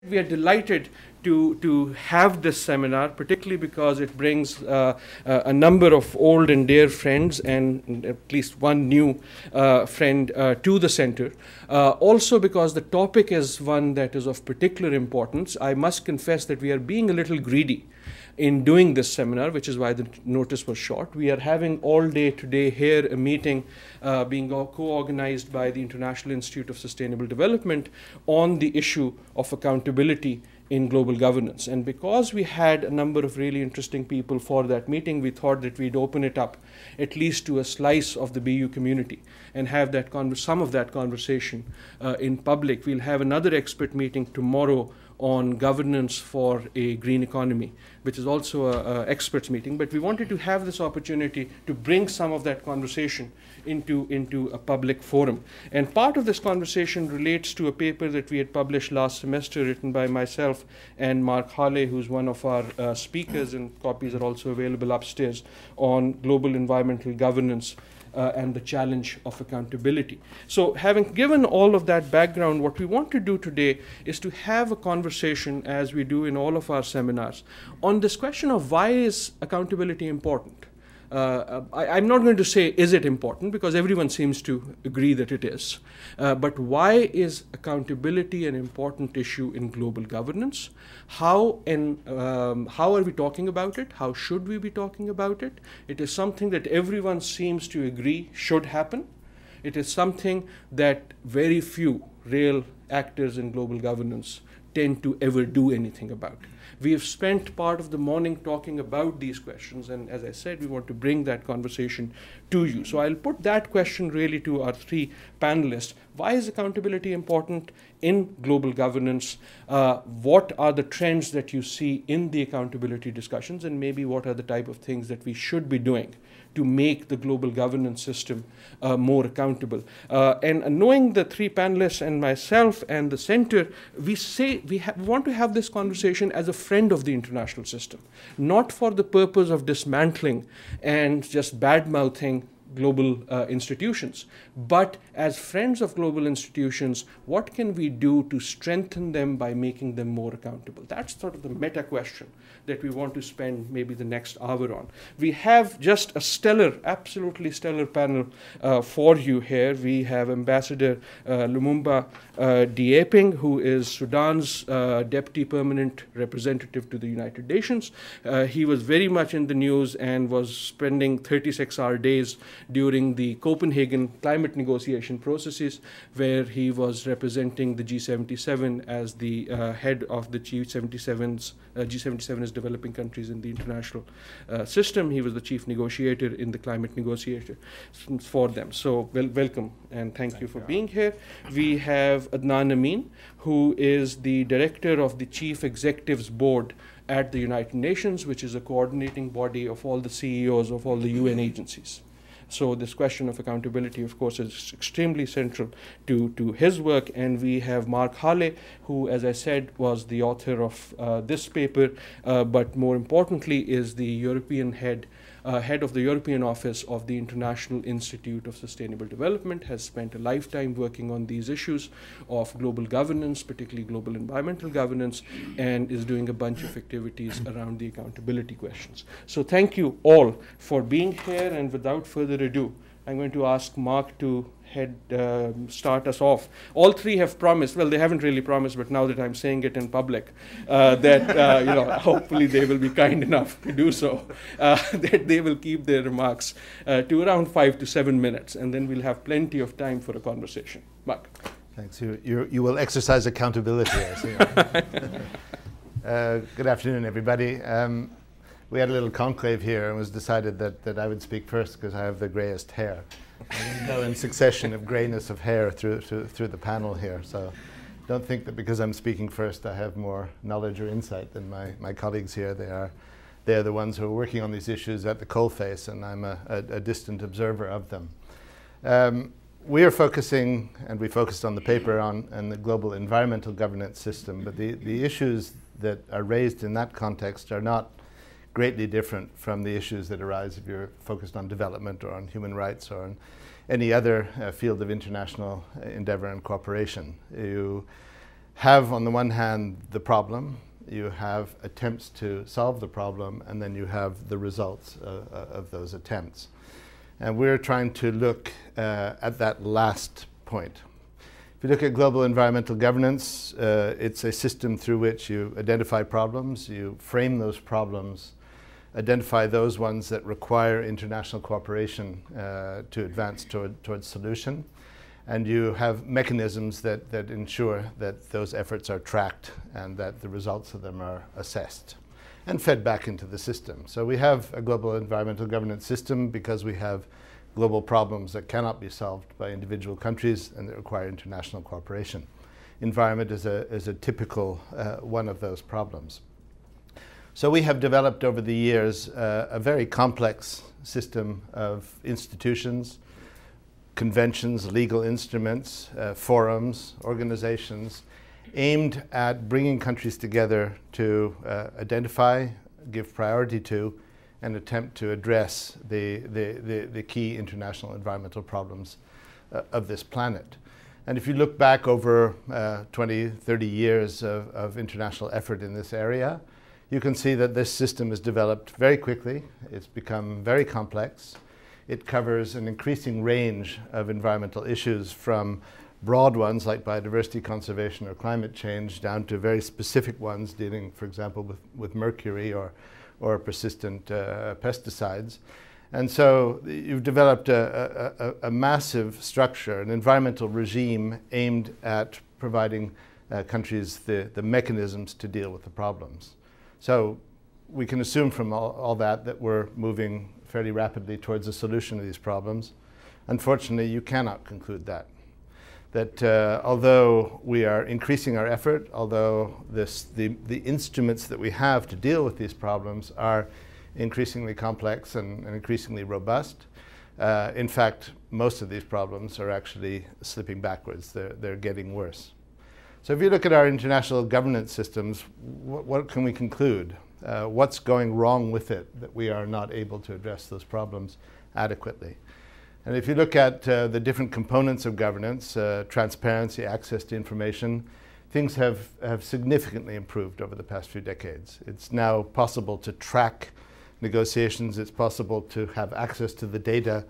We are delighted to have this seminar, particularly because it brings a number of old and dear friends and at least one new friend to the center. Also because the topic is one that is of particular importance. I must confess that we are being a little greedy in doing this seminar, which is why the notice was short. We are having all day today here a meeting being co-organized by the International Institute of Sustainable Development on the issue of accountability in global governance. And because we had a number of really interesting people for that meeting, we thought that we'd open it up at least to a slice of the BU community and have that some of that conversation in public. We'll have another expert meeting tomorrow on governance for a green economy, which is also an experts meeting. But we wanted to have this opportunity to bring some of that conversation into a public forum. And part of this conversation relates to a paper that we had published last semester, written by myself and Mark Halle, who's one of our speakers, and copies are also available upstairs, on global environmental governance and the challenge of accountability. So having given all of that background, what we want to do today is to have a conversation, as we do in all of our seminars, on this question of why is accountability important? I'm not going to say, is it important, because everyone seems to agree that it is. But why is accountability an important issue in global governance? How are we talking about it? How should we be talking about it? It is something that everyone seems to agree should happen. It is something that very few real actors in global governance tend to ever do anything about. We have spent part of the morning talking about these questions, and as I said, we want to bring that conversation to you. So I'll put that question really to our three panelists. Why is accountability important in global governance? What are the trends that you see in the accountability discussions, and maybe what are the type of things that we should be doing to make the global governance system more accountable? And knowing the three panelists and myself and the center, we say we want to have this conversation as a friend of the international system, not for the purpose of dismantling and just bad-mouthing global institutions, but as friends of global institutions, what can we do to strengthen them by making them more accountable? That's sort of the meta question that we want to spend maybe the next hour on. We have just a stellar, absolutely stellar panel for you here. We have Ambassador Lumumba Di-Aping, who is Sudan's Deputy Permanent Representative to the United Nations. He was very much in the news and was spending 36-hour days during the Copenhagen climate negotiation processes, where he was representing the G77 as the head of the G77's. G77 is developing countries in the international system. He was the chief negotiator in the climate negotiator for them. So welcome and thank you for being here. We have Adnan Amin, who is the director of the Chief Executives Board at the United Nations, which is a coordinating body of all the CEOs of all the UN agencies. So this question of accountability, of course, is extremely central to his work. And we have Mark Halle, who, as I said, was the author of this paper, but more importantly is the European head of the European office of the International Institute of Sustainable Development, has spent a lifetime working on these issues of global governance, particularly global environmental governance, and is doing a bunch of activities around the accountability questions. So thank you all for being here, and without further ado, I'm going to ask Mark to start us off. All three have promised, well, they haven't really promised, but now that I'm saying it in public, that hopefully they will be kind enough to do so, that they will keep their remarks to around 5 to 7 minutes, and then we'll have plenty of time for a conversation. Mark. Thanks. You will exercise accountability, I see. Good afternoon, everybody. We had a little conclave here, and it was decided that I would speak first because I have the grayest hair. I go in succession of grayness of hair through the panel here. So don't think that because I'm speaking first I have more knowledge or insight than my colleagues here. They're the ones who are working on these issues at the coalface, and I'm a distant observer of them. We are focusing, and we focused on the paper on the global environmental governance system, but the issues that are raised in that context are not greatly different from the issues that arise if you're focused on development or on human rights or on any other field of international endeavor and cooperation. have, on the one hand, the problem, you have attempts to solve the problem, and then you have the results of those attempts. And we're trying to look at that last point. If you look at global environmental governance, it's a system through which you identify problems, you frame those problems, identify those ones that require international cooperation to advance towards solution, and you have mechanisms that ensure that those efforts are tracked and that the results of them are assessed and fed back into the system. So we have a global environmental governance system because we have global problems that cannot be solved by individual countries and that require international cooperation. Environment is a typical one of those problems. So we have developed over the years a very complex system of institutions, conventions, legal instruments, forums, organizations, aimed at bringing countries together to identify, give priority to, and attempt to address the key international environmental problems of this planet. And if you look back over 20, 30 years of international effort in this area, you can see that this system has developed very quickly. It's become very complex. It covers an increasing range of environmental issues, from broad ones like biodiversity conservation or climate change down to very specific ones dealing, for example, with mercury or persistent pesticides. And so you've developed a massive structure, an environmental regime aimed at providing countries the mechanisms to deal with the problems. So we can assume from all that we're moving fairly rapidly towards a solution to these problems. Unfortunately, you cannot conclude that. Although we are increasing our effort, although the instruments that we have to deal with these problems are increasingly complex and increasingly robust, in fact, most of these problems are actually slipping backwards. They're getting worse. So if you look at our international governance systems, what can we conclude? What's going wrong with it that we are not able to address those problems adequately? And if you look at the different components of governance, transparency, access to information, things have significantly improved over the past few decades. It's now possible to track negotiations. It's possible to have access to the data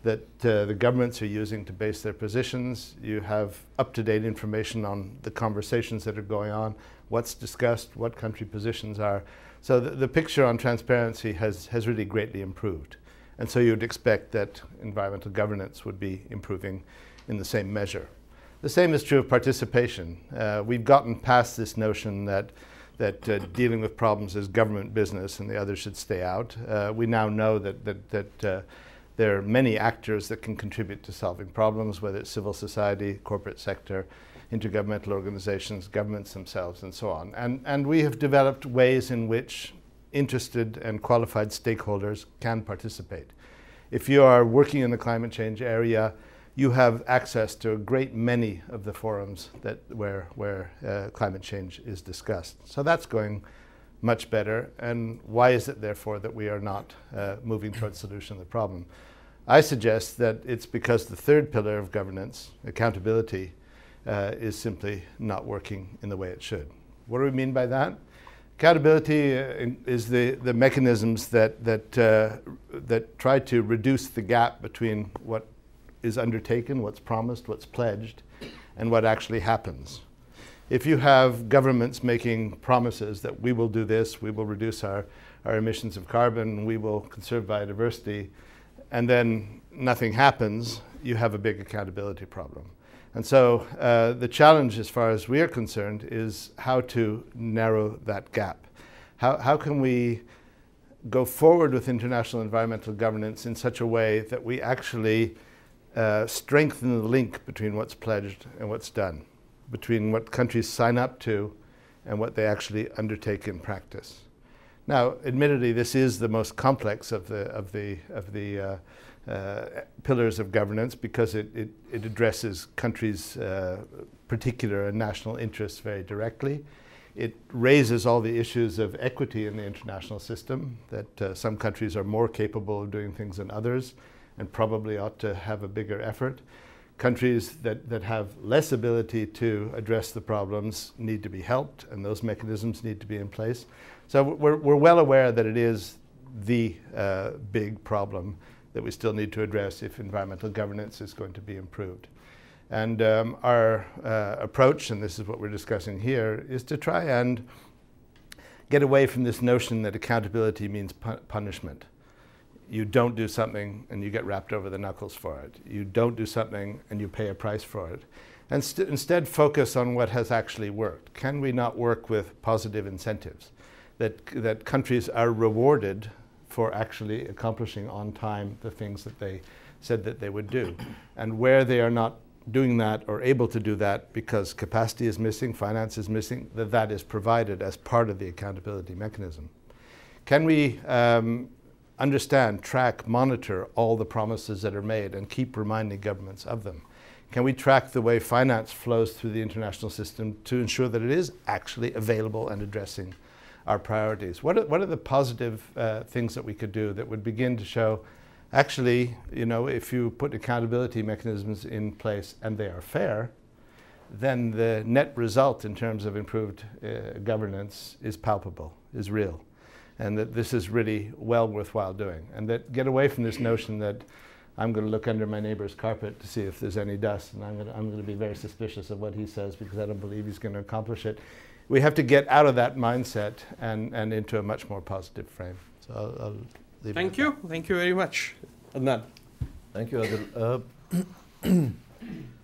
that the governments are using to base their positions. You have up-to-date information on the conversations that are going on, what's discussed, what country positions are. So the picture on transparency has really greatly improved. And so you'd expect that environmental governance would be improving in the same measure. The same is true of participation. We've gotten past this notion that dealing with problems is government business and the others should stay out. We now know that there are many actors that can contribute to solving problems, whether it's civil society, corporate sector, intergovernmental organizations, governments themselves, and so on. And we have developed ways in which interested and qualified stakeholders can participate. If you are working in the climate change area, you have access to a great many of the forums where climate change is discussed. So that's going much better. And why is it, therefore, that we are not moving towards solution of the problem? I suggest that it's because the third pillar of governance, accountability, is simply not working in the way it should. What do we mean by that? Accountability is the mechanisms that try to reduce the gap between what is undertaken, what's promised, what's pledged, and what actually happens. If you have governments making promises that we will do this, we will reduce our emissions of carbon, we will conserve biodiversity, and then nothing happens, you have a big accountability problem. And so the challenge, as far as we are concerned, is how to narrow that gap. How can we go forward with international environmental governance in such a way that we actually strengthen the link between what's pledged and what's done, between what countries sign up to and what they actually undertake in practice? Now, admittedly, this is the most complex of the pillars of governance because it addresses countries' particular and national interests very directly. It raises all the issues of equity in the international system, that some countries are more capable of doing things than others and probably ought to have a bigger effort. Countries that have less ability to address the problems need to be helped, and those mechanisms need to be in place. So we're well aware that it is the big problem that we still need to address if environmental governance is going to be improved. And our approach, and this is what we're discussing here, is to try and get away from this notion that accountability means punishment. You don't do something and you get wrapped over the knuckles for it. You don't do something and you pay a price for it. And instead focus on what has actually worked. Can we not work with positive incentives? That countries are rewarded for actually accomplishing on time the things that they said that they would do. And where they are not doing that or able to do that because capacity is missing, finance is missing, that is provided as part of the accountability mechanism. Can we understand, track, monitor all the promises that are made and keep reminding governments of them? Can we track the way finance flows through the international system to ensure that it is actually available and addressing our priorities? What are the positive things that we could do that would begin to show, actually, you know, if you put accountability mechanisms in place and they are fair, then the net result in terms of improved governance is palpable, is real, and that this is really well worthwhile doing. And that get away from this notion that I'm going to look under my neighbor's carpet to see if there's any dust, and I'm going to be very suspicious of what he says because I don't believe he's going to accomplish it. We have to get out of that mindset and into a much more positive frame. So I'll leave it. Thank you. Thank you very much, Adnan. Thank you, Adil.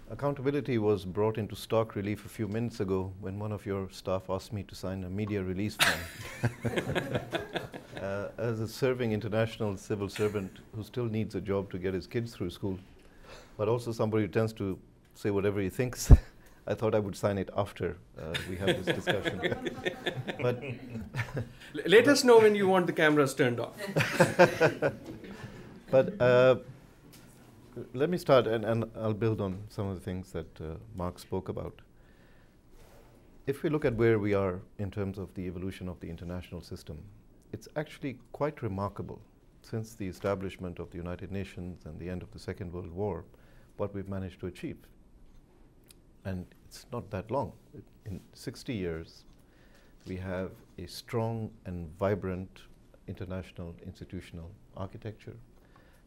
Accountability was brought into stark relief a few minutes ago when one of your staff asked me to sign a media release form. As a serving international civil servant who still needs a job to get his kids through school, but also somebody who tends to say whatever he thinks, I thought I would sign it after we have this discussion. But let us know when you want the cameras turned off. But let me start, and I'll build on some of the things that Mark spoke about. If we look at where we are in terms of the evolution of the international system, it's actually quite remarkable since the establishment of the United Nations and the end of the Second World War, what we've managed to achieve. And it's not that long. In 60 years, we have a strong and vibrant international institutional architecture.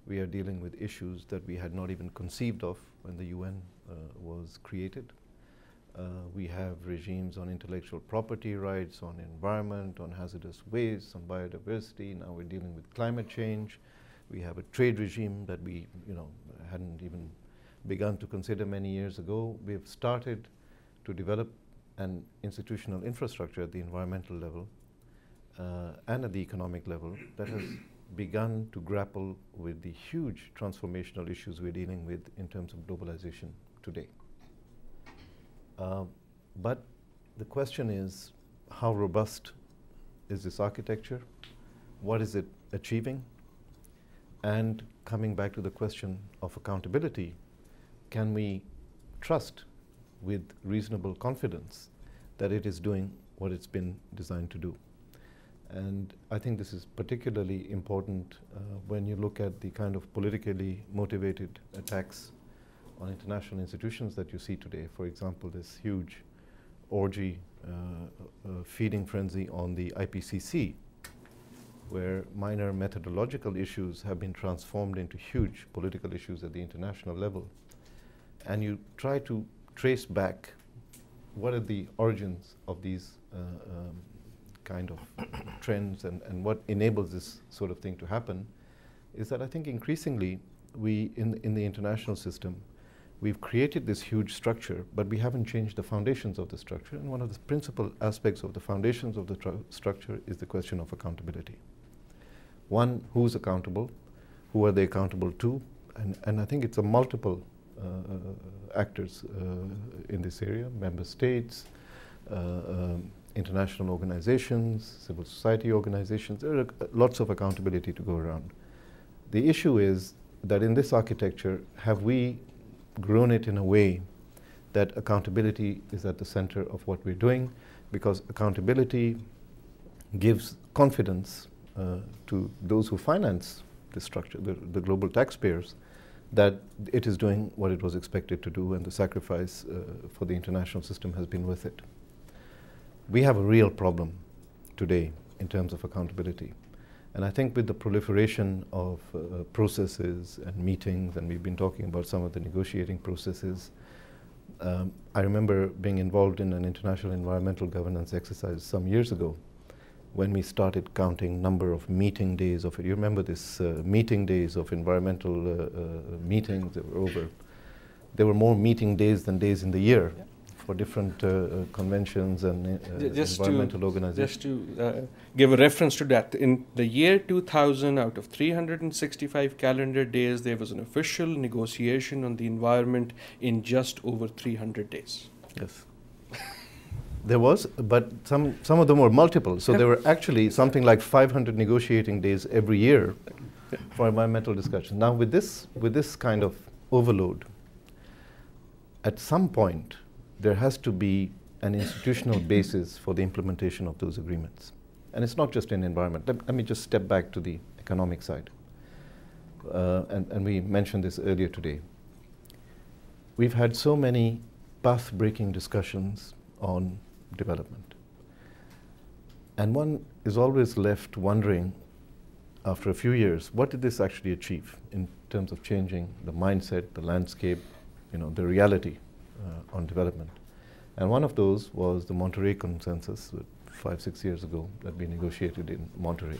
We are dealing with issues that we had not even conceived of when the UN was created. We have regimes on intellectual property rights, on environment, on hazardous waste, on biodiversity. Now we're dealing with climate change. We have a trade regime that we, hadn't even begun to consider many years ago. We have started to develop an institutional infrastructure at the environmental level and at the economic level that has begun to grapple with the huge transformational issues we're dealing with in terms of globalization today. But the question is, how robust is this architecture? What is it achieving? And coming back to the question of accountability, can we trust with reasonable confidence that it is doing what it's been designed to do? And I think this is particularly important when you look at the kind of politically motivated attacks on international institutions that you see today. For example, this huge orgy feeding frenzy on the IPCC, where minor methodological issues have been transformed into huge political issues at the international level. And you try to trace back what are the origins of these kind of trends and what enables this sort of thing to happen, is that I think increasingly we, in the international system, we've created this huge structure, but we haven't changed the foundations of the structure. And one of the principal aspects of the foundations of the structure is the question of accountability. One, who's accountable? Who are they accountable to? And I think it's a multiple actors in this area, member states, international organizations, civil society organizations. There are lots of accountability to go around. The issue is that in this architecture, have we grown it in a way that accountability is at the center of what we're doing? Because accountability gives confidence to those who finance the structure, the global taxpayers, that it is doing what it was expected to do, and the sacrifice for the international system has been worth it. We have a real problem today in terms of accountability. And I think with the proliferation of processes and meetings, and we've been talking about some of the negotiating processes, I remember being involved in an international environmental governance exercise some years ago when we started counting number of meeting days of it. You remember this meeting days of environmental meetings that were over. There were more meeting days than days in the year. Yeah. For different conventions and environmental organizations. Just to give a reference to that, in the year 2000, out of 365 calendar days, there was an official negotiation on the environment in just over 300 days. Yes. There was, but some of them were multiple. So there were actually something like 500 negotiating days every year for environmental discussion. Now with this kind of overload, at some point, there has to be an institutional basis for the implementation of those agreements. And it's not just in environment. Let me just step back to the economic side. And we mentioned this earlier today. We've had so many path-breaking discussions on development. And one is always left wondering, after a few years, what did this actually achieve in terms of changing the mindset, the landscape, the reality on development. And one of those was the Monterey Consensus 5-6 years ago that we negotiated in Monterey.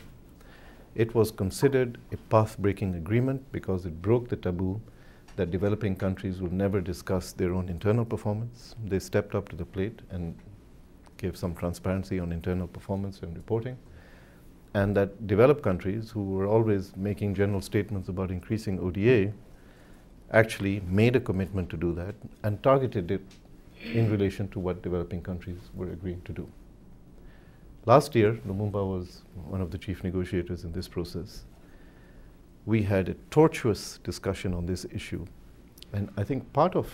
It was considered a path-breaking agreement because it broke the taboo that developing countries would never discuss their own internal performance. They stepped up to the plate and gave some transparency on internal performance and reporting. And that developed countries, who were always making general statements about increasing ODA, actually made a commitment to do that and targeted it in relation to what developing countries were agreeing to do. Last year, Lumumba was one of the chief negotiators in this process. We had a tortuous discussion on this issue. And I think part of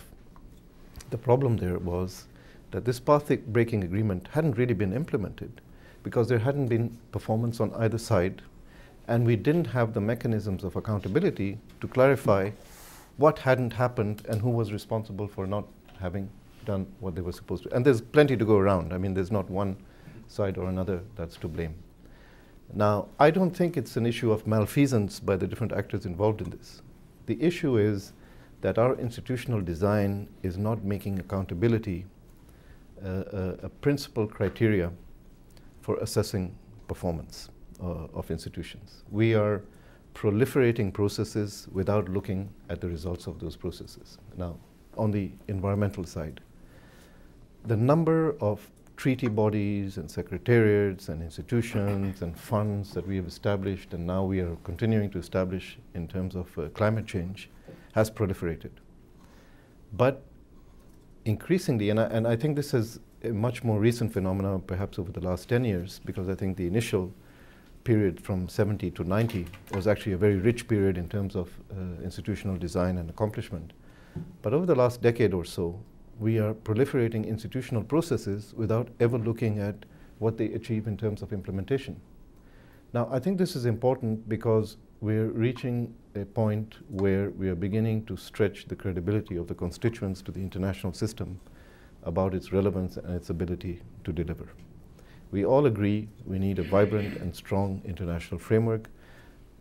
the problem there was that this path-breaking agreement hadn't really been implemented because there hadn't been performance on either side, and we didn't have the mechanisms of accountability to clarify what hadn't happened and who was responsible for not having done what they were supposed to. And there's plenty to go around. I mean, there's not one side or another that's to blame. Now, I don't think it's an issue of malfeasance by the different actors involved in this. The issue is that our institutional design is not making accountability a principal criteria for assessing performance of institutions. We are proliferating processes without looking at the results of those processes. Now, on the environmental side, the number of treaty bodies and secretariats and institutions and funds that we have established and now we are continuing to establish in terms of climate change has proliferated. But increasingly, and I think this is a much more recent phenomenon perhaps over the last 10 years, because I think the initial period from 70 to 90 was actually a very rich period in terms of institutional design and accomplishment. But over the last decade or so, we are proliferating institutional processes without ever looking at what they achieve in terms of implementation. Now, I think this is important because we're reaching a point where we are beginning to stretch the credibility of the constituents to the international system about its relevance and its ability to deliver. We all agree we need a vibrant and strong international framework.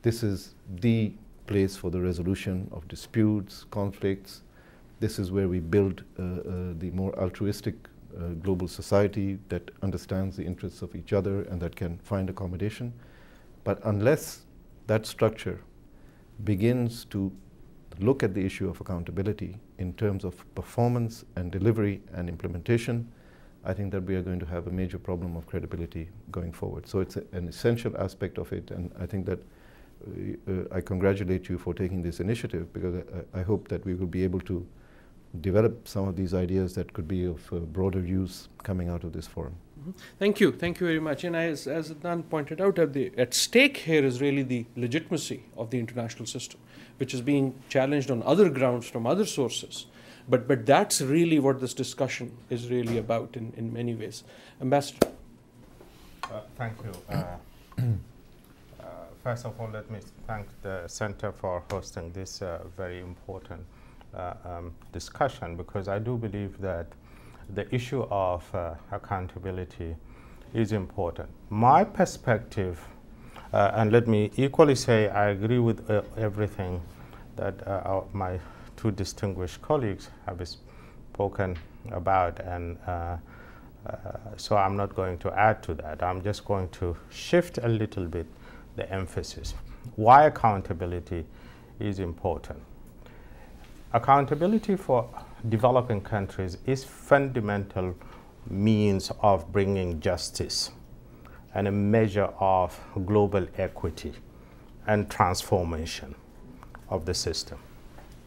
This is the place for the resolution of disputes, conflicts. This is where we build the more altruistic global society that understands the interests of each other and that can find accommodation. But unless that structure begins to look at the issue of accountability in terms of performance and delivery and implementation, I think that we are going to have a major problem of credibility going forward. So it's an essential aspect of it, and I think that I congratulate you for taking this initiative, because I hope that we will be able to develop some of these ideas that could be of broader use coming out of this forum. Mm-hmm. Thank you very much. And as Adnan pointed out, at stake here is really the legitimacy of the international system, which is being challenged on other grounds from other sources. But that's really what this discussion is really about in many ways. Ambassador. Thank you. First of all, let me thank the Center for hosting this very important discussion, because I do believe that the issue of accountability is important. My perspective, and let me equally say I agree with everything that my two distinguished colleagues have spoken about, and so I'm not going to add to that. I'm just going to shift a little bit the emphasis. Why accountability is important. Accountability for developing countries is fundamental means of bringing justice and a measure of global equity and transformation of the system.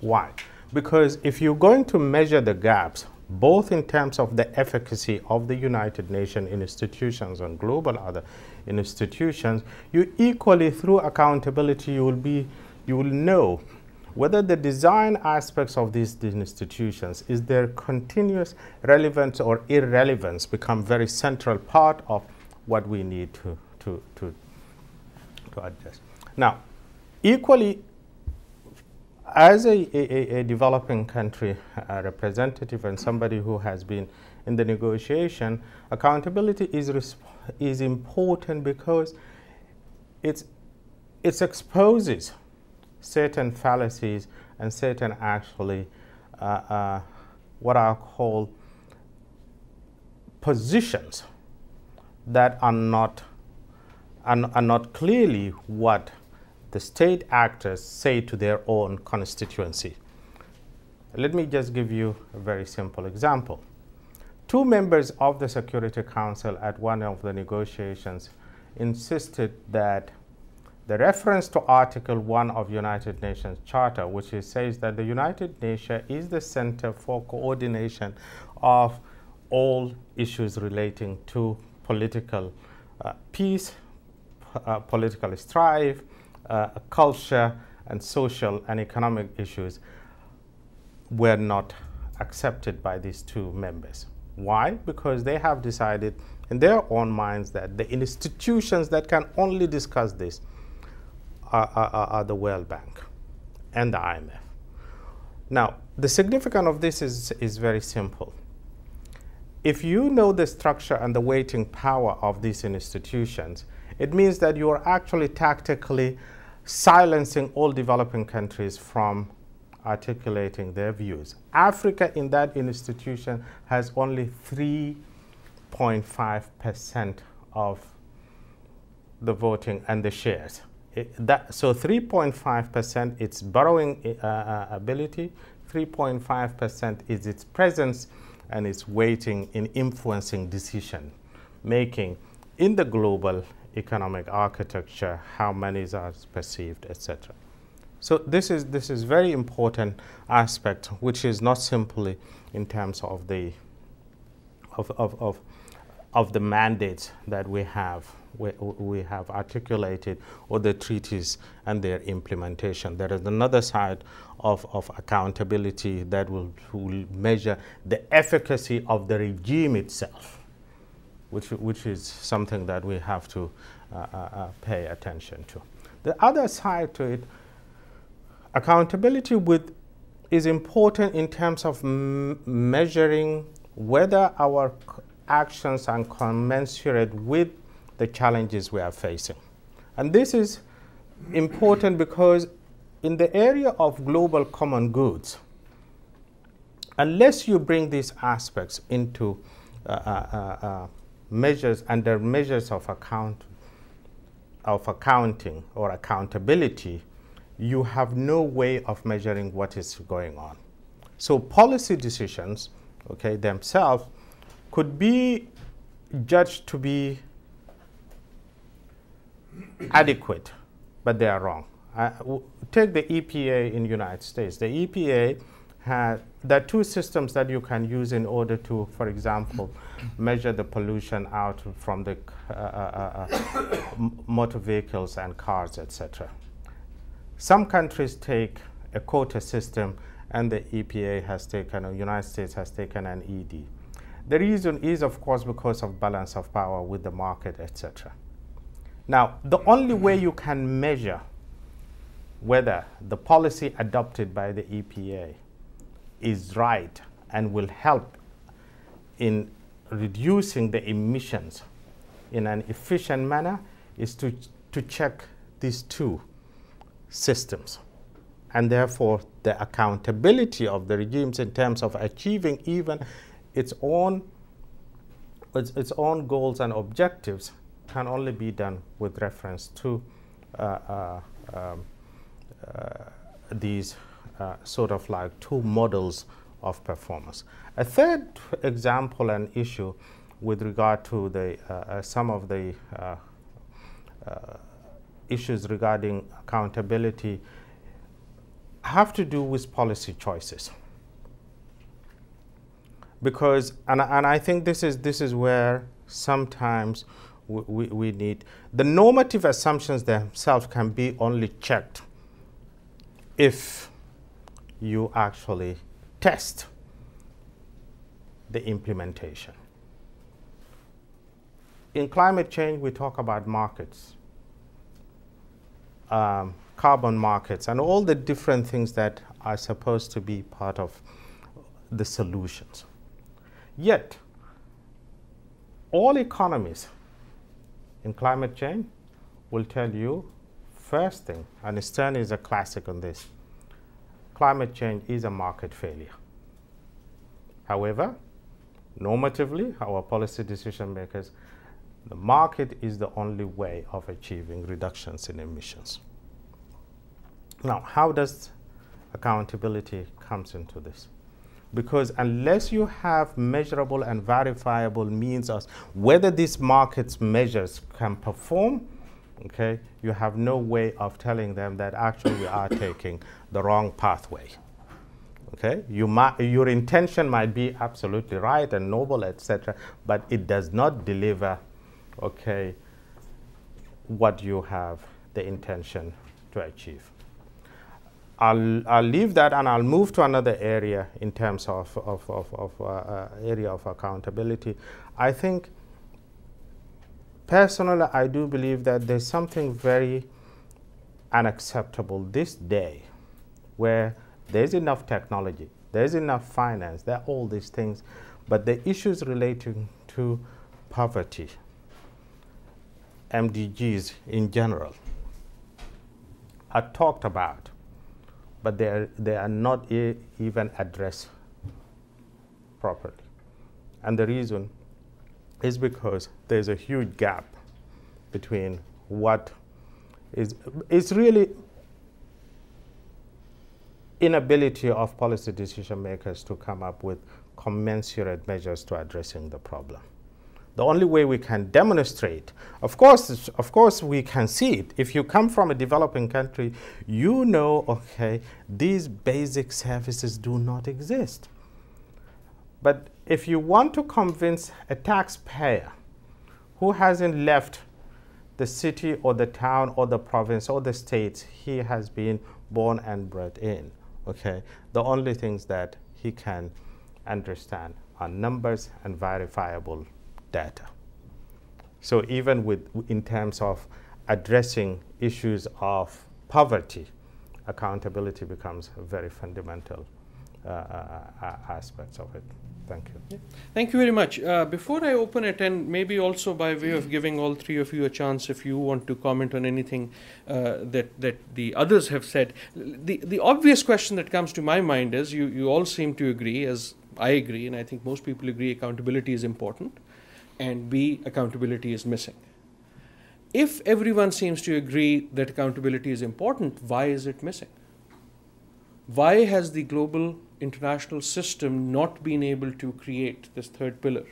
Why? Because if you're going to measure the gaps, both in terms of the efficacy of the United Nations institutions and global other institutions, you equally, through accountability, you will know whether the design aspects of these institutions, is their continuous relevance or irrelevance, become very central part of what we need to address. Now, equally, as a developing country representative and somebody who has been in the negotiation, accountability is important because it exposes certain fallacies and certain actually what I call positions that are not clearly what the state actors say to their own constituency. Let me just give you a very simple example. Two members of the Security Council at one of the negotiations insisted that the reference to Article 1 of United Nations Charter, which says that the United Nations is the center for coordination of all issues relating to political peace, political strife, culture, and social and economic issues, were not accepted by these two members. Why? Because they have decided in their own minds that the institutions that can only discuss this are the World Bank and the IMF. Now, the significance of this is very simple. If you know the structure and the weighting power of these institutions, it means that you are actually tactically silencing all developing countries from articulating their views. Africa in that institution has only 3.5% of the voting and the shares. So 3.5% its borrowing ability, 3.5% is its presence and its weighting in influencing decision making in the global economic architecture, how money are perceived, etc. So this is very important aspect, which is not simply in terms of the mandates that we have articulated, or the treaties and their implementation. There is another side of accountability that will measure the efficacy of the regime itself, which is something that we have to pay attention to. The other side to it, accountability is important in terms of measuring whether our actions are commensurate with the challenges we are facing. And this is important because in the area of global common goods, unless you bring these aspects into measures under measures of accounting or accountability, you have no way of measuring what is going on. So policy decisions, okay, themselves could be judged to be adequate, but they are wrong. Take the EPA in the United States. The EPA there are two systems that you can use in order to, for example, measure the pollution out from the motor vehicles and cars, etc. Some countries take a quota system, and the EPA has taken, or United States has taken an ED. The reason is, of course, because of balance of power with the market, etc. Now, the only way you can measure whether the policy adopted by the EPA is right and will help in reducing the emissions in an efficient manner is to check these two systems. And therefore, the accountability of the regimes in terms of achieving even its own goals and objectives can only be done with reference to these sort of like two models of performance. A third example and issue with regard to the some of the issues regarding accountability have to do with policy choices. Because, and I think this is where sometimes we need, the normative assumptions themselves can be only checked if you actually test the implementation. In climate change, we talk about markets, carbon markets, and all the different things that are supposed to be part of the solutions. Yet, all economies in climate change will tell you, first thing, and Stern is a classic on this, climate change is a market failure. However, normatively, our policy decision makers, the market is the only way of achieving reductions in emissions. Now, how does accountability comes into this? Because unless you have measurable and verifiable means of whether these markets measures can perform, okay, you have no way of telling them that actually we are taking the wrong pathway. Okay, your intention might be absolutely right and noble, etc., but it does not deliver, okay, what you have the intention to achieve. I'll leave that and I'll move to another area in terms of area of accountability. I think personally I do believe that there's something very unacceptable this day where there's enough technology, there's enough finance, there are all these things, but the issues relating to poverty, MDGs in general, are talked about, but they are not even addressed properly. And the reason is because there's a huge gap between what is really inability of policy decision makers to come up with commensurate measures to addressing the problem. The only way we can demonstrate, of course we can see it. If you come from a developing country, you know, okay, these basic services do not exist. But if you want to convince a taxpayer who hasn't left the city or the town or the province or the state he has been born and bred in, okay, the only things that he can understand are numbers and verifiable data. So even in terms of addressing issues of poverty, accountability becomes a very fundamental aspects of it. Thank you. Yeah. Thank you very much. Before I open it, and maybe also by way of giving all three of you a chance if you want to comment on anything that the others have said, the obvious question that comes to my mind is, you all seem to agree, as I agree, and I think most people agree, accountability is important, and B, accountability is missing. If everyone seems to agree that accountability is important, why is it missing? Why has the global international system not been able to create this third pillar?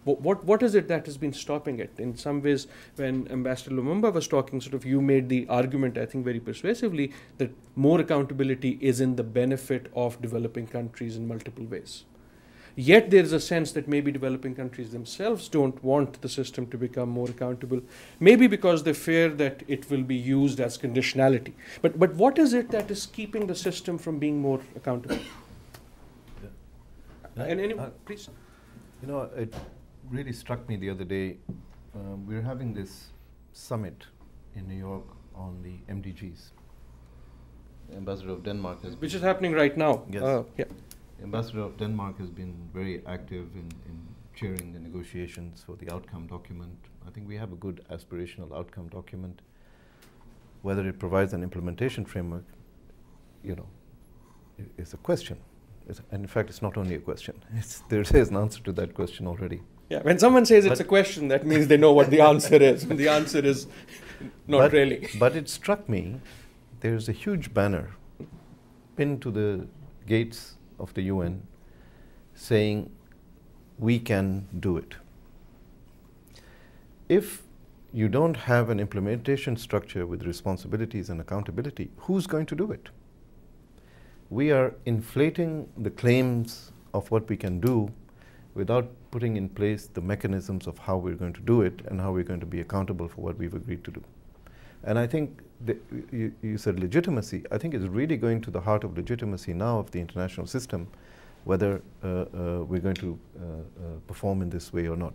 What is it that has been stopping it? In some ways, when Ambassador Lumumba was talking, sort of you made the argument, I think very persuasively, that more accountability is in the benefit of developing countries in multiple ways. Yet there is a sense that maybe developing countries themselves don't want the system to become more accountable, maybe because they fear that it will be used as conditionality. But what is it that is keeping the system from being more accountable? Please. You know, it really struck me the other day. We were having this summit in New York on the MDGs. The ambassador of Denmark has Which is happening right now. Yes. Yeah. The ambassador of Denmark has been very active in chairing the negotiations for the outcome document. I think we have a good aspirational outcome document. Whether it provides an implementation framework, is a question. And in fact, it's not only a question. There's an answer to that question already. Yeah, when someone says it's a question, that means they know what the answer is. And the answer is not really. But it struck me, there's a huge banner pinned to the gates of the UN saying, we can do it. If you don't have an implementation structure with responsibilities and accountability, who's going to do it? We are inflating the claims of what we can do without putting in place the mechanisms of how we're going to do it and how we're going to be accountable for what we've agreed to do. And I think you said legitimacy. I think it's really going to the heart of legitimacy now of the international system, whether we're going to perform in this way or not.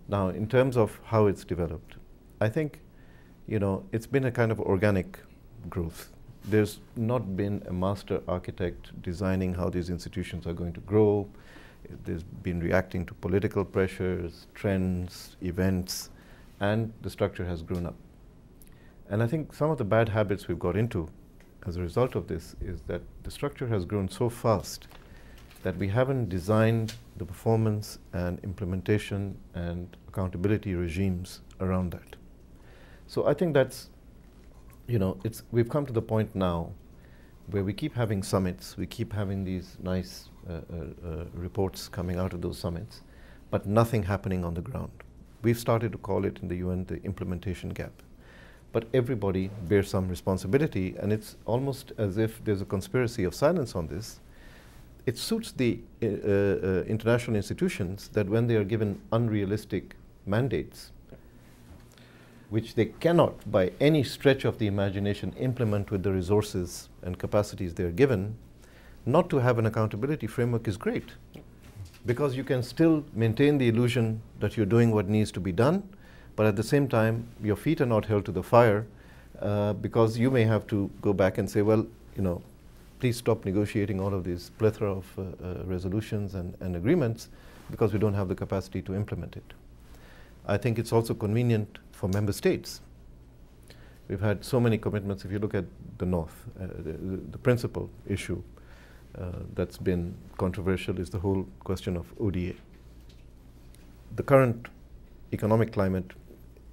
Now, in terms of how it's developed, I think, it's been a kind of organic growth. There's not been a master architect designing how these institutions are going to grow. There's been reacting to political pressures, trends, events, and the structure has grown up. And I think some of the bad habits we've got into as a result of this is that the structure has grown so fast that we haven't designed the performance and implementation and accountability regimes around that. So I think that's, we've come to the point now where we keep having summits, we keep having these nice reports coming out of those summits, but nothing happening on the ground. We've started to call it in the UN the implementation gap. But everybody bears some responsibility, and it's almost as if there's a conspiracy of silence on this. It suits the international institutions that when they are given unrealistic mandates, which they cannot by any stretch of the imagination implement with the resources and capacities they're given, not to have an accountability framework is great. Because you can still maintain the illusion that you're doing what needs to be done, but at the same time, your feet are not held to the fire because you may have to go back and say, well, please stop negotiating all of these plethora of resolutions and agreements because we don't have the capacity to implement it. I think it's also convenient for member states. We've had so many commitments. If you look at the North, the principal issue that's been controversial is the whole question of ODA. The current economic climate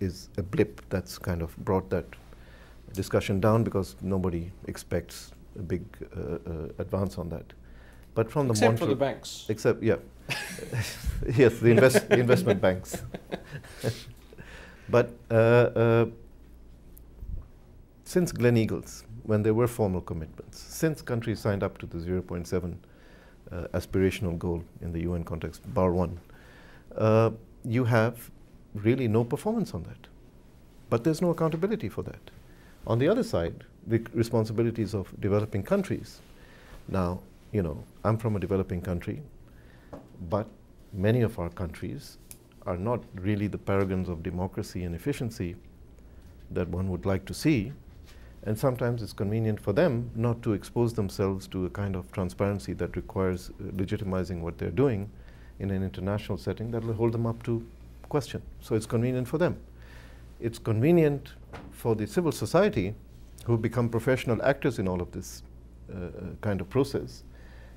is a blip that's kind of brought that discussion down because nobody expects a big advance on that. But from except for the banks. Except, yeah. Yes, the investment banks. But since Gleneagles, when there were formal commitments, since countries signed up to the 0.7 aspirational goal in the UN context, bar one, you have really no performance on that. But there's no accountability for that. On the other side, the responsibilities of developing countries. Now, I'm from a developing country, but many of our countries are not really the paragons of democracy and efficiency that one would like to see. And sometimes it's convenient for them not to expose themselves to a kind of transparency that requires legitimizing what they're doing in an international setting that will hold them up to question. So it's convenient for them. It's convenient for the civil society who become professional actors in all of this kind of process,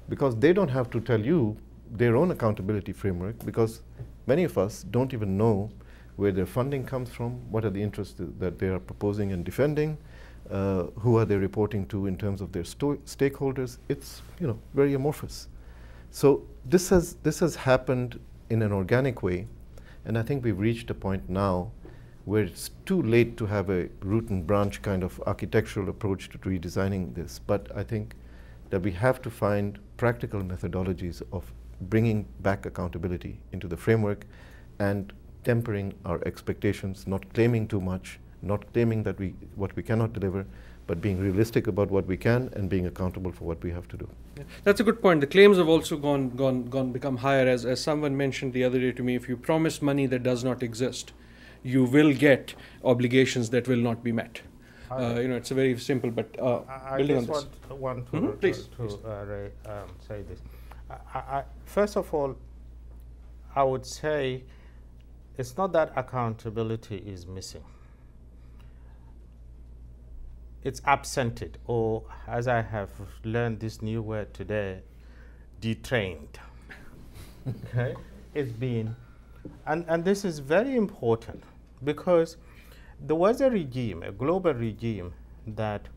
because they don't have to tell you their own accountability framework, because many of us don't even know where their funding comes from, what are the interests that they are proposing and defending, who are they reporting to in terms of their stakeholders. It's very amorphous. So this has happened in an organic way, and I think we've reached a point now where it's too late to have a root and branch kind of architectural approach to redesigning this. But I think that we have to find practical methodologies of bringing back accountability into the framework and tempering our expectations, not claiming too much, not claiming that what we cannot deliver, but being realistic about what we can and being accountable for what we have to do. Yeah. That's a good point. The claims have also become higher. As someone mentioned the other day to me, if you promise money that does not exist, you will get obligations that will not be met. I- It's a very simple, but I building on just this. want to, Mhm, please, say this. First of all, I would say it's not that accountability is missing. It's absented, or as I have learned this new word today, detrained. Okay, it's been, and this is very important because there was a regime, a global regime, that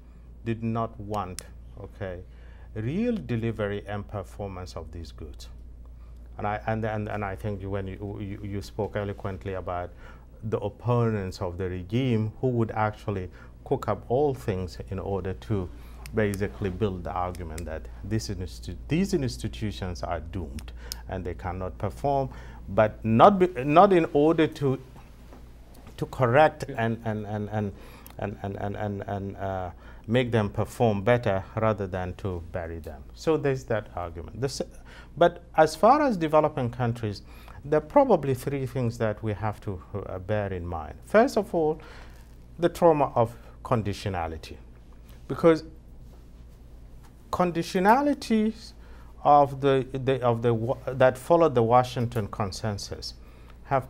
did not want, okay, real delivery and performance of these goods. And I think when you spoke eloquently about the opponents of the regime who would actually cook up all things in order to basically build the argument that these institutions are doomed and they cannot perform, but not in order to correct and make them perform better rather than to bury them. So there's that argument. But as far as developing countries, there are probably three things that we have to bear in mind. First of all, the trauma of conditionality, because conditionalities of that followed the Washington Consensus have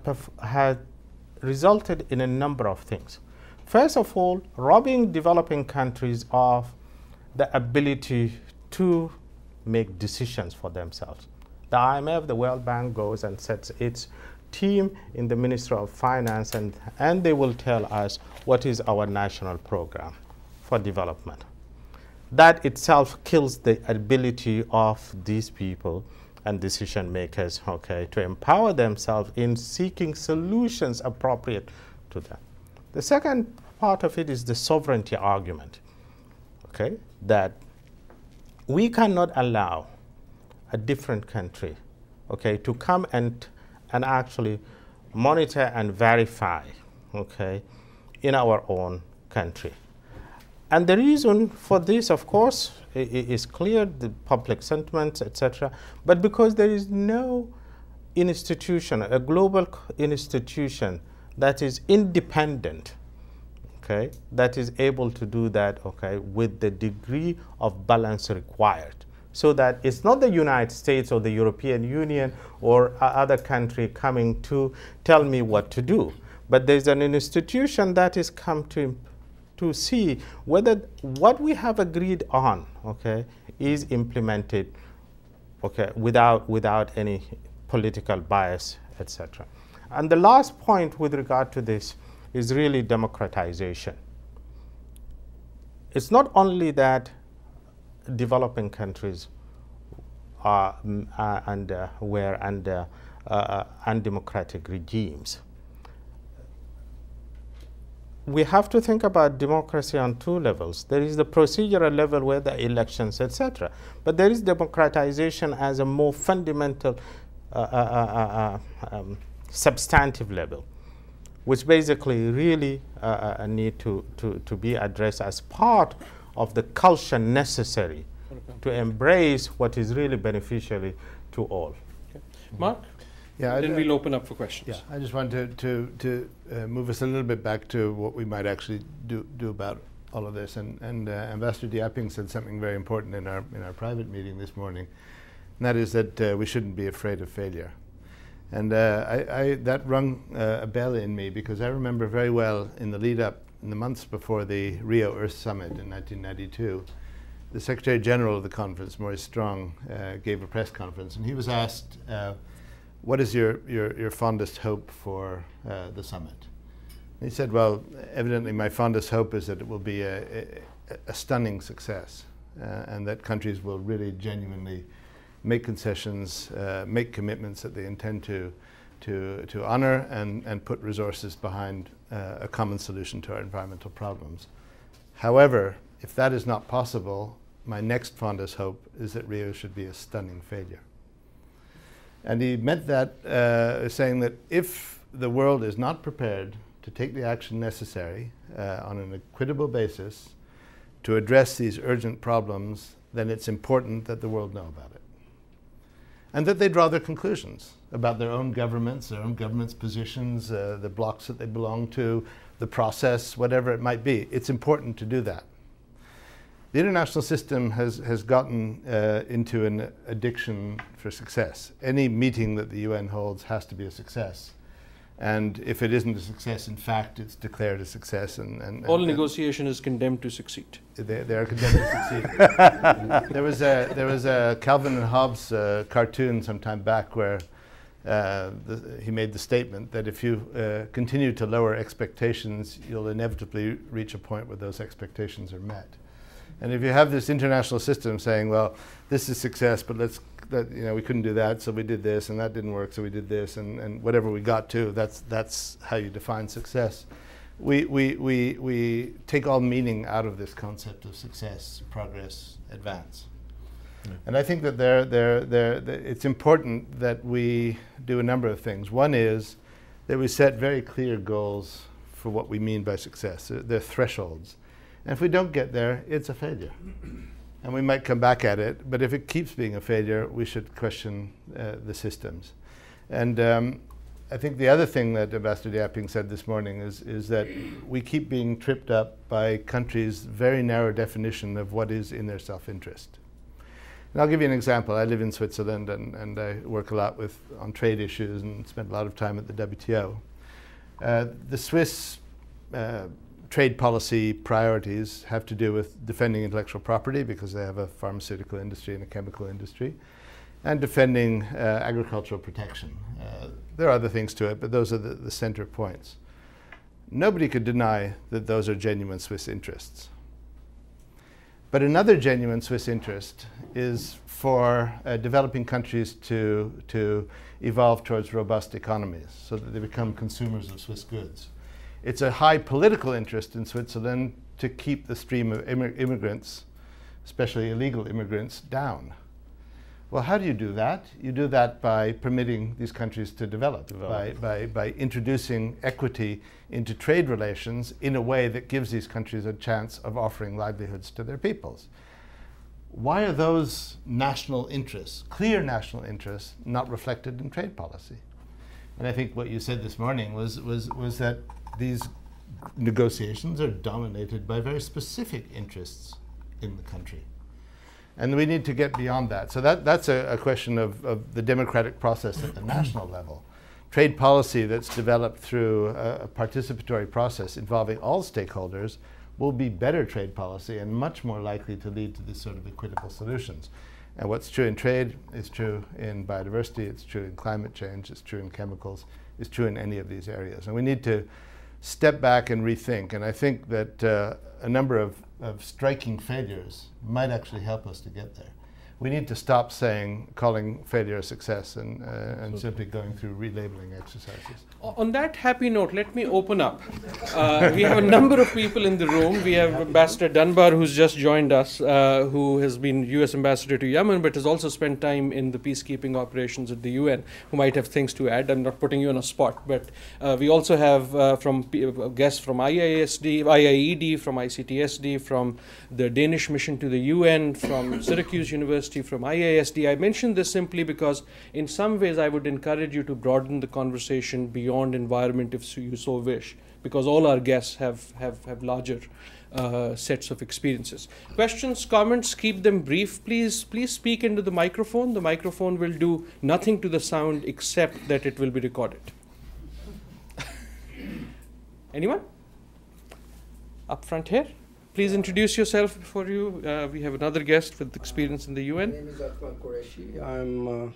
resulted in a number of things. First of all, robbing developing countries of the ability to make decisions for themselves. The IMF, the World Bank goes and sets its team in the Ministry of Finance, and they will tell us what is our national program for development. That itself kills the ability of these people and decision makers, okay, to empower themselves in seeking solutions appropriate to them. The second part of it is the sovereignty argument, okay, that we cannot allow a different country, okay, to come and actually monitor and verify, okay, in our own country. And the reason for this, of course, is clear, the public sentiments, etc., but because there is no institution, a global institution that is independent, okay, that is able to do that, okay, with the degree of balance required. So that it's not the United States or the European Union or other country coming to tell me what to do, but there's an institution that is come to see whether what we have agreed on, okay, is implemented, okay, without any political bias, etc. And the last point with regard to this is really democratization. It's not only that developing countries were under undemocratic regimes. We have to think about democracy on two levels. There is the procedural level where the elections, etc. But there is democratization as a more fundamental, substantive level, which basically really need to be addressed as part of the culture necessary to embrace what is really beneficial to all. Okay. Mark? Yeah, then we'll open up for questions. Yeah, I just want to move us a little bit back to what we might actually do about all of this. And Ambassador Di-Aping said something very important in our private meeting this morning, and that is that we shouldn't be afraid of failure. And that rung a bell in me, because I remember very well in the lead up, in the months before the Rio Earth Summit in 1992, the Secretary General of the conference, Maurice Strong, gave a press conference, and he was asked, what is your fondest hope for the summit? And he said, well, evidently my fondest hope is that it will be a stunning success, and that countries will really genuinely make concessions, make commitments that they intend to honor, and put resources behind a common solution to our environmental problems. However, if that is not possible, my next fondest hope is that Rio should be a stunning failure. And he meant that, saying that if the world is not prepared to take the action necessary on an equitable basis to address these urgent problems, then it's important that the world know about it. and that they draw their conclusions about their own governments positions, the blocs that they belong to, the process, whatever it might be. It's important to do that. The international system has gotten into an addiction for success. Any meeting that the UN holds has to be a success. And if it isn't a success, in fact, it's declared a success. And all negotiation is condemned to succeed. They are condemned to succeed. There was a Calvin and Hobbes cartoon some time back where he made the statement that if you continue to lower expectations, you'll inevitably reach a point where those expectations are met. And if you have this international system saying, well, this is success, but we couldn't do that, so we did this, and that didn't work, so we did this, and whatever we got to, that's how you define success. We take all meaning out of this concept of success, progress, advance. And I think that it's important that we do a number of things. One is that we set very clear goals for what we mean by success. They're thresholds. And if we don't get there, it's a failure. And we might come back at it, but if it keeps being a failure, we should question the systems. And I think the other thing that Ambassador Di-Aping said this morning is that we keep being tripped up by countries' very narrow definition of what is in their self-interest. And I'll give you an example. I live in Switzerland, and I work a lot on trade issues and spend a lot of time at the WTO. The Swiss trade policy priorities have to do with defending intellectual property because they have a pharmaceutical industry and a chemical industry, and defending agricultural protection. There are other things to it, but those are the center points. Nobody could deny that those are genuine Swiss interests. But another genuine Swiss interest is for developing countries to evolve towards robust economies so that they become consumers of Swiss goods. It's a high political interest in Switzerland to keep the stream of immigrants, especially illegal immigrants, down. Well, how do you do that? You do that by permitting these countries to develop. By introducing equity into trade relations in a way that gives these countries a chance of offering livelihoods to their peoples. Why are those national interests, clear national interests, not reflected in trade policy? And I think what you said this morning was that these negotiations are dominated by very specific interests in the country. And we need to get beyond that. So that's a question of the democratic process at the national level. Trade policy that's developed through a participatory process involving all stakeholders will be better trade policy and much more likely to lead to this sort of equitable solutions. And what's true in trade is true in biodiversity, it's true in climate change, it's true in chemicals, it's true in any of these areas. And we need to step back and rethink. And I think that a number of striking failures might actually help us to get there. We need to stop calling failure a success and simply going through relabeling exercises. On that happy note, let me open up. We have a number of people in the room. We have Ambassador Dunbar, who's just joined us, who has been U.S. Ambassador to Yemen, but has also spent time in the peacekeeping operations at the UN, who might have things to add. I'm not putting you on a spot, but we also have guests from IAED, from ICTSD, from the Danish mission to the UN, from Syracuse University, from IASD. I mentioned this simply because in some ways I would encourage you to broaden the conversation beyond environment if you so wish, because all our guests have larger sets of experiences. Questions, comments, keep them brief. Please speak into the microphone. The microphone will do nothing to the sound except that it will be recorded. Anyone? Up front here. Please introduce yourself before you. We have another guest with experience in the UN. My name is Adnan Qureshi. I'm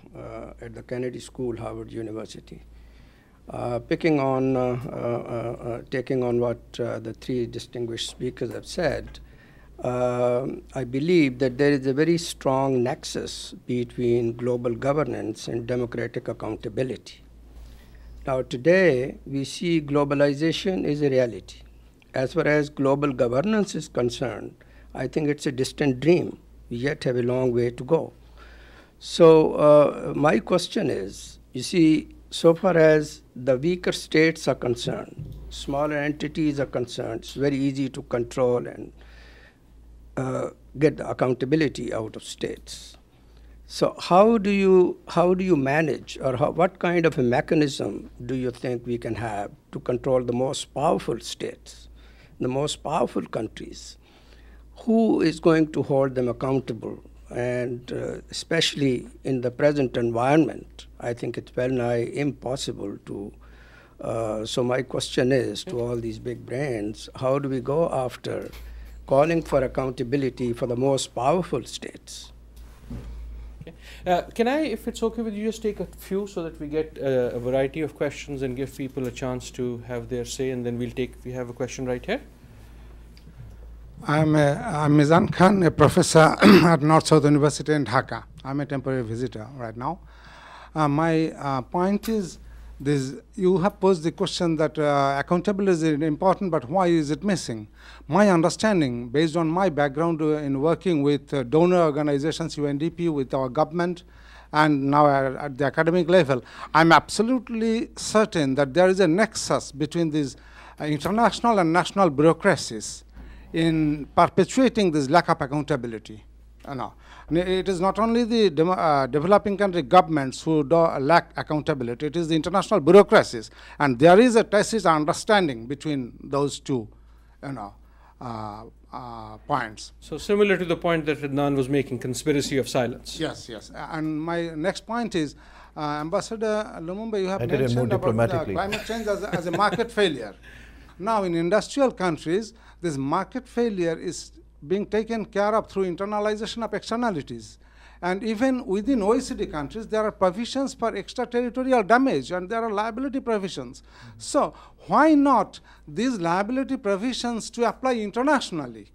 at the Kennedy School, Harvard University. Taking on what the three distinguished speakers have said, I believe that there is a very strong nexus between global governance and democratic accountability. Now today, we see globalization is a reality. As far as global governance is concerned, I think it's a distant dream. We yet have a long way to go. So my question is, you see, so far as the weaker states are concerned, smaller entities are concerned, it's very easy to control and get the accountability out of states. So how do you manage, or what kind of a mechanism do you think we can have to control the most powerful states, the most powerful countries? Who is going to hold them accountable? And especially in the present environment, I think it's well nigh impossible to. So my question is to all these big brands: how do we go after calling for accountability for the most powerful states? Can I, if it's okay with you, just take a few so that we get a variety of questions and give people a chance to have their say, and then we have a question right here. I'm Mizan Khan, a professor at North South University in Dhaka. I'm a temporary visitor right now. My point is this: you have posed the question that accountability is important, but why is it missing? My understanding, based on my background in working with donor organizations, UNDP, with our government, and now at the academic level, I'm absolutely certain that there is a nexus between these international and national bureaucracies in perpetuating this lack of accountability. No. It is not only the developing country governments who lack accountability, it is the international bureaucracies. And there is a tacit understanding between those two points. So similar to the point that Adnan was making, conspiracy of silence. Yes, yes. And my next point is, Ambassador Lumumba, you have mentioned about climate change as a market failure. Now, in industrial countries, this market failure is being taken care of through internalization of externalities. And even within OECD countries, there are provisions for extraterritorial damage, and there are liability provisions. So why not these liability provisions to apply internationally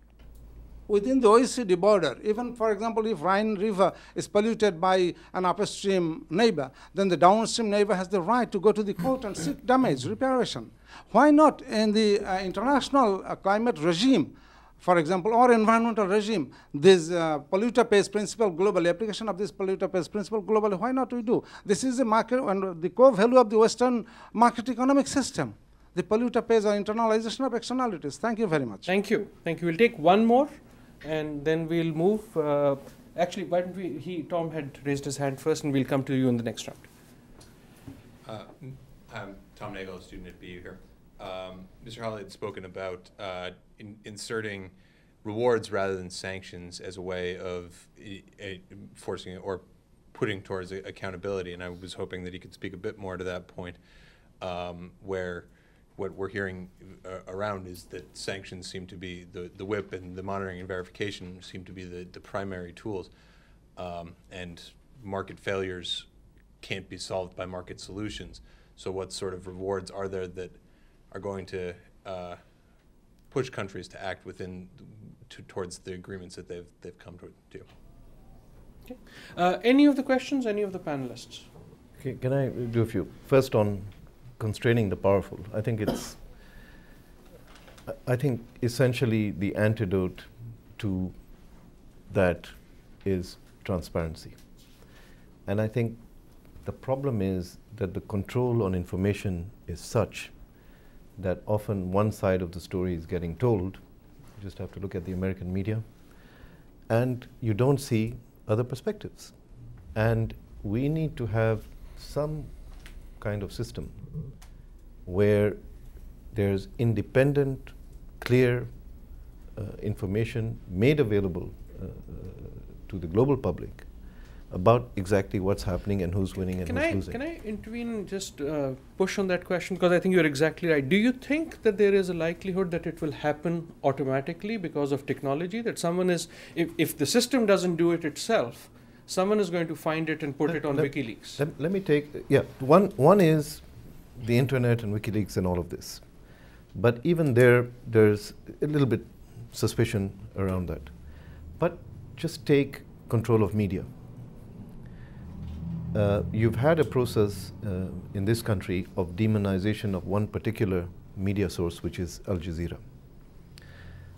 within the OECD border? Even, for example, if Rhine River is polluted by an upstream neighbor, then the downstream neighbor has the right to go to the court and seek damage reparation. Why not in the international climate regime, for example, or environmental regime, this polluter pays principle globally, application of this polluter pays principle globally, why not we do? This is the market and the core value of the Western market economic system. The polluter pays or internalization of externalities. Thank you very much. Thank you. Thank you. We'll take one more, and then we'll move. Actually, why don't we, Tom had raised his hand first, and we'll come to you in the next round. I'm Tom Nagel, a student at BU here. Mr. Halle had spoken about inserting rewards rather than sanctions as a way of forcing or putting towards accountability, and I was hoping that he could speak a bit more to that point, where what we're hearing around is that sanctions seem to be the whip, and the monitoring and verification seem to be the primary tools, and market failures can't be solved by market solutions. So what sort of rewards are there that are going to push countries to act towards the agreements that they've come to? Okay. Any of the questions? Any of the panelists? Okay, can I do a few? First, on constraining the powerful. I think essentially the antidote to that is transparency. And I think the problem is that the control on information is such that often one side of the story is getting told. You just have to look at the American media, and you don't see other perspectives. And we need to have some kind of system where there's independent, clear information made available to the global public about exactly what's happening and who's winning and who's losing. Can I intervene and just push on that question, because I think you're exactly right. Do you think that there is a likelihood that it will happen automatically because of technology, that someone is, if the system doesn't do it itself, someone is going to find it and put it on WikiLeaks? Let me take, one is the internet and WikiLeaks and all of this. But even there's a little bit suspicion around that. But just take control of media. You've had a process in this country of demonization of one particular media source, which is Al Jazeera.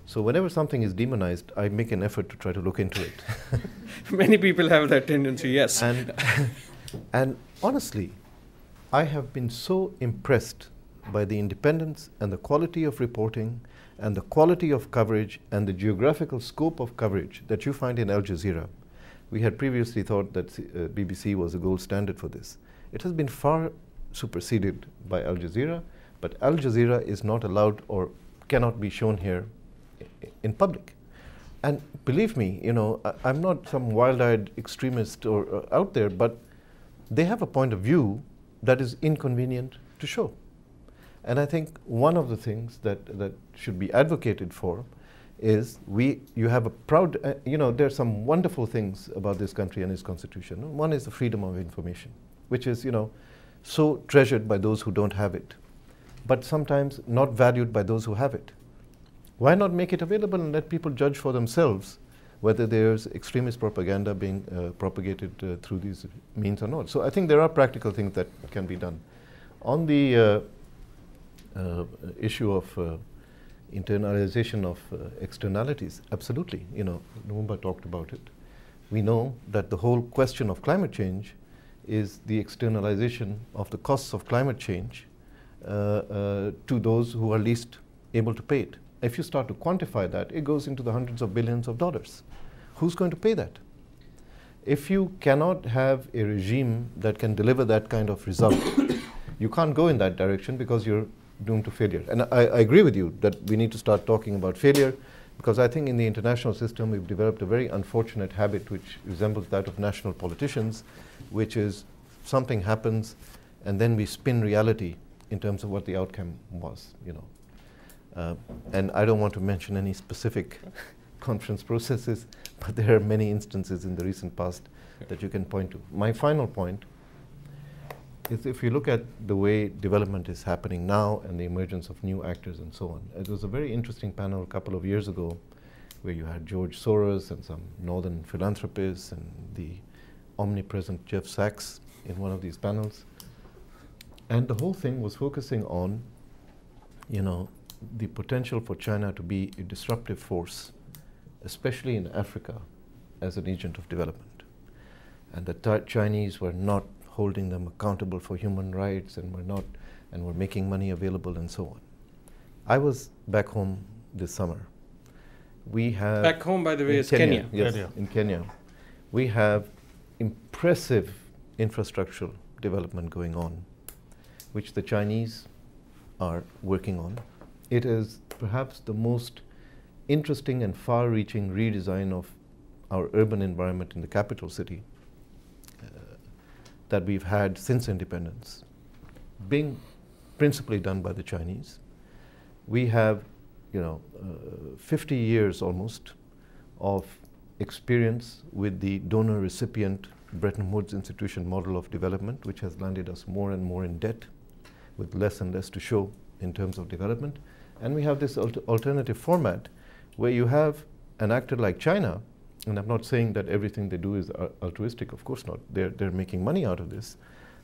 So whenever something is demonized, I make an effort to try to look into it. Many people have that tendency, yes. And honestly, I have been so impressed by the independence and the quality of reporting and the quality of coverage and the geographical scope of coverage that you find in Al Jazeera, We had previously thought that BBC was a gold standard for this. It has been far superseded by Al Jazeera, but Al Jazeera is not allowed or cannot be shown here in public. And believe me, you know, I'm not some wild-eyed extremist or out there, but they have a point of view that is inconvenient to show. And I think one of the things that should be advocated for is you have a proud, you know, there are some wonderful things about this country and its constitution. One is the freedom of information, which is, you know, so treasured by those who don't have it, but sometimes not valued by those who have it. Why not make it available and let people judge for themselves whether there's extremist propaganda being propagated through these means or not? So I think there are practical things that can be done. On the issue of internalization of externalities, absolutely. You know, Lumumba talked about it. We know that the whole question of climate change is the externalization of the costs of climate change to those who are least able to pay it. If you start to quantify that, it goes into the hundreds of billions of dollars. Who's going to pay that? If you cannot have a regime that can deliver that kind of result, you can't go in that direction because you're doomed to failure. And I agree with you that we need to start talking about failure, because I think in the international system we've developed a very unfortunate habit which resembles that of national politicians, which is something happens and then we spin reality in terms of what the outcome was, you know. And I don't want to mention any specific conference processes, but there are many instances in the recent past that you can point to. My final point is, if you look at the way development is happening now and the emergence of new actors and so on, it was a very interesting panel a couple of years ago where you had George Soros and some northern philanthropists and the omnipresent Jeff Sachs in one of these panels. And the whole thing was focusing on, you know, the potential for China to be a disruptive force, especially in Africa, as an agent of development. And the Chinese were not holding them accountable for human rights and were making money available and so on. I was back home this summer. We have back home, by the way, is Kenya. Yes, in Kenya. We have impressive infrastructural development going on, which the Chinese are working on. It is perhaps the most interesting and far-reaching redesign of our urban environment in the capital city that we've had since independence, being principally done by the Chinese. We have, you know, 50 years almost of experience with the donor-recipient Bretton Woods institution model of development, which has landed us more and more in debt with less and less to show in terms of development. And we have this alternative format where you have an actor like China, and I'm not saying that everything they do is altruistic, of course not. They're making money out of this,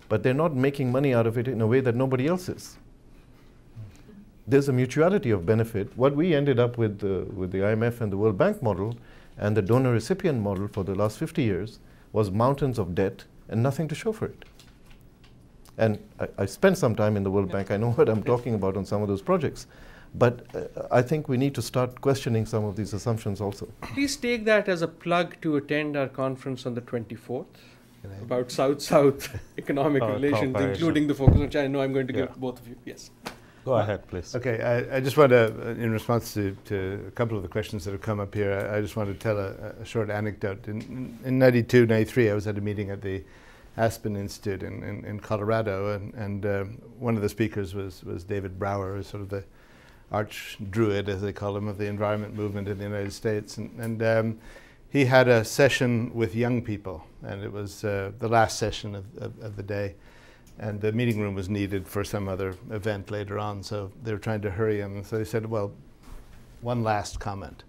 but they're not making money out of it in a way that nobody else is. There's a mutuality of benefit. What we ended up with the IMF and the World Bank model and the donor-recipient model for the last 50 years was mountains of debt and nothing to show for it. And I spent some time in the World Bank. I know what I'm talking about on some of those projects. But I think we need to start questioning some of these assumptions also. Please take that as a plug to attend our conference on the 24th about South-South economic relations, including the focus on China. No, I'm going to give both of you. Yes. Go ahead, please. Okay, I just want to, in response to a couple of the questions that have come up here, I just want to tell a short anecdote. In 92, 93, I was at a meeting at the Aspen Institute in Colorado, and one of the speakers was David Brower, who's sort of the arch-druid, as they call him, of the environment movement in the United States. And he had a session with young people, and it was the last session of the day. And the meeting room was needed for some other event later on, so they were trying to hurry him. And so they said, well, one last comment.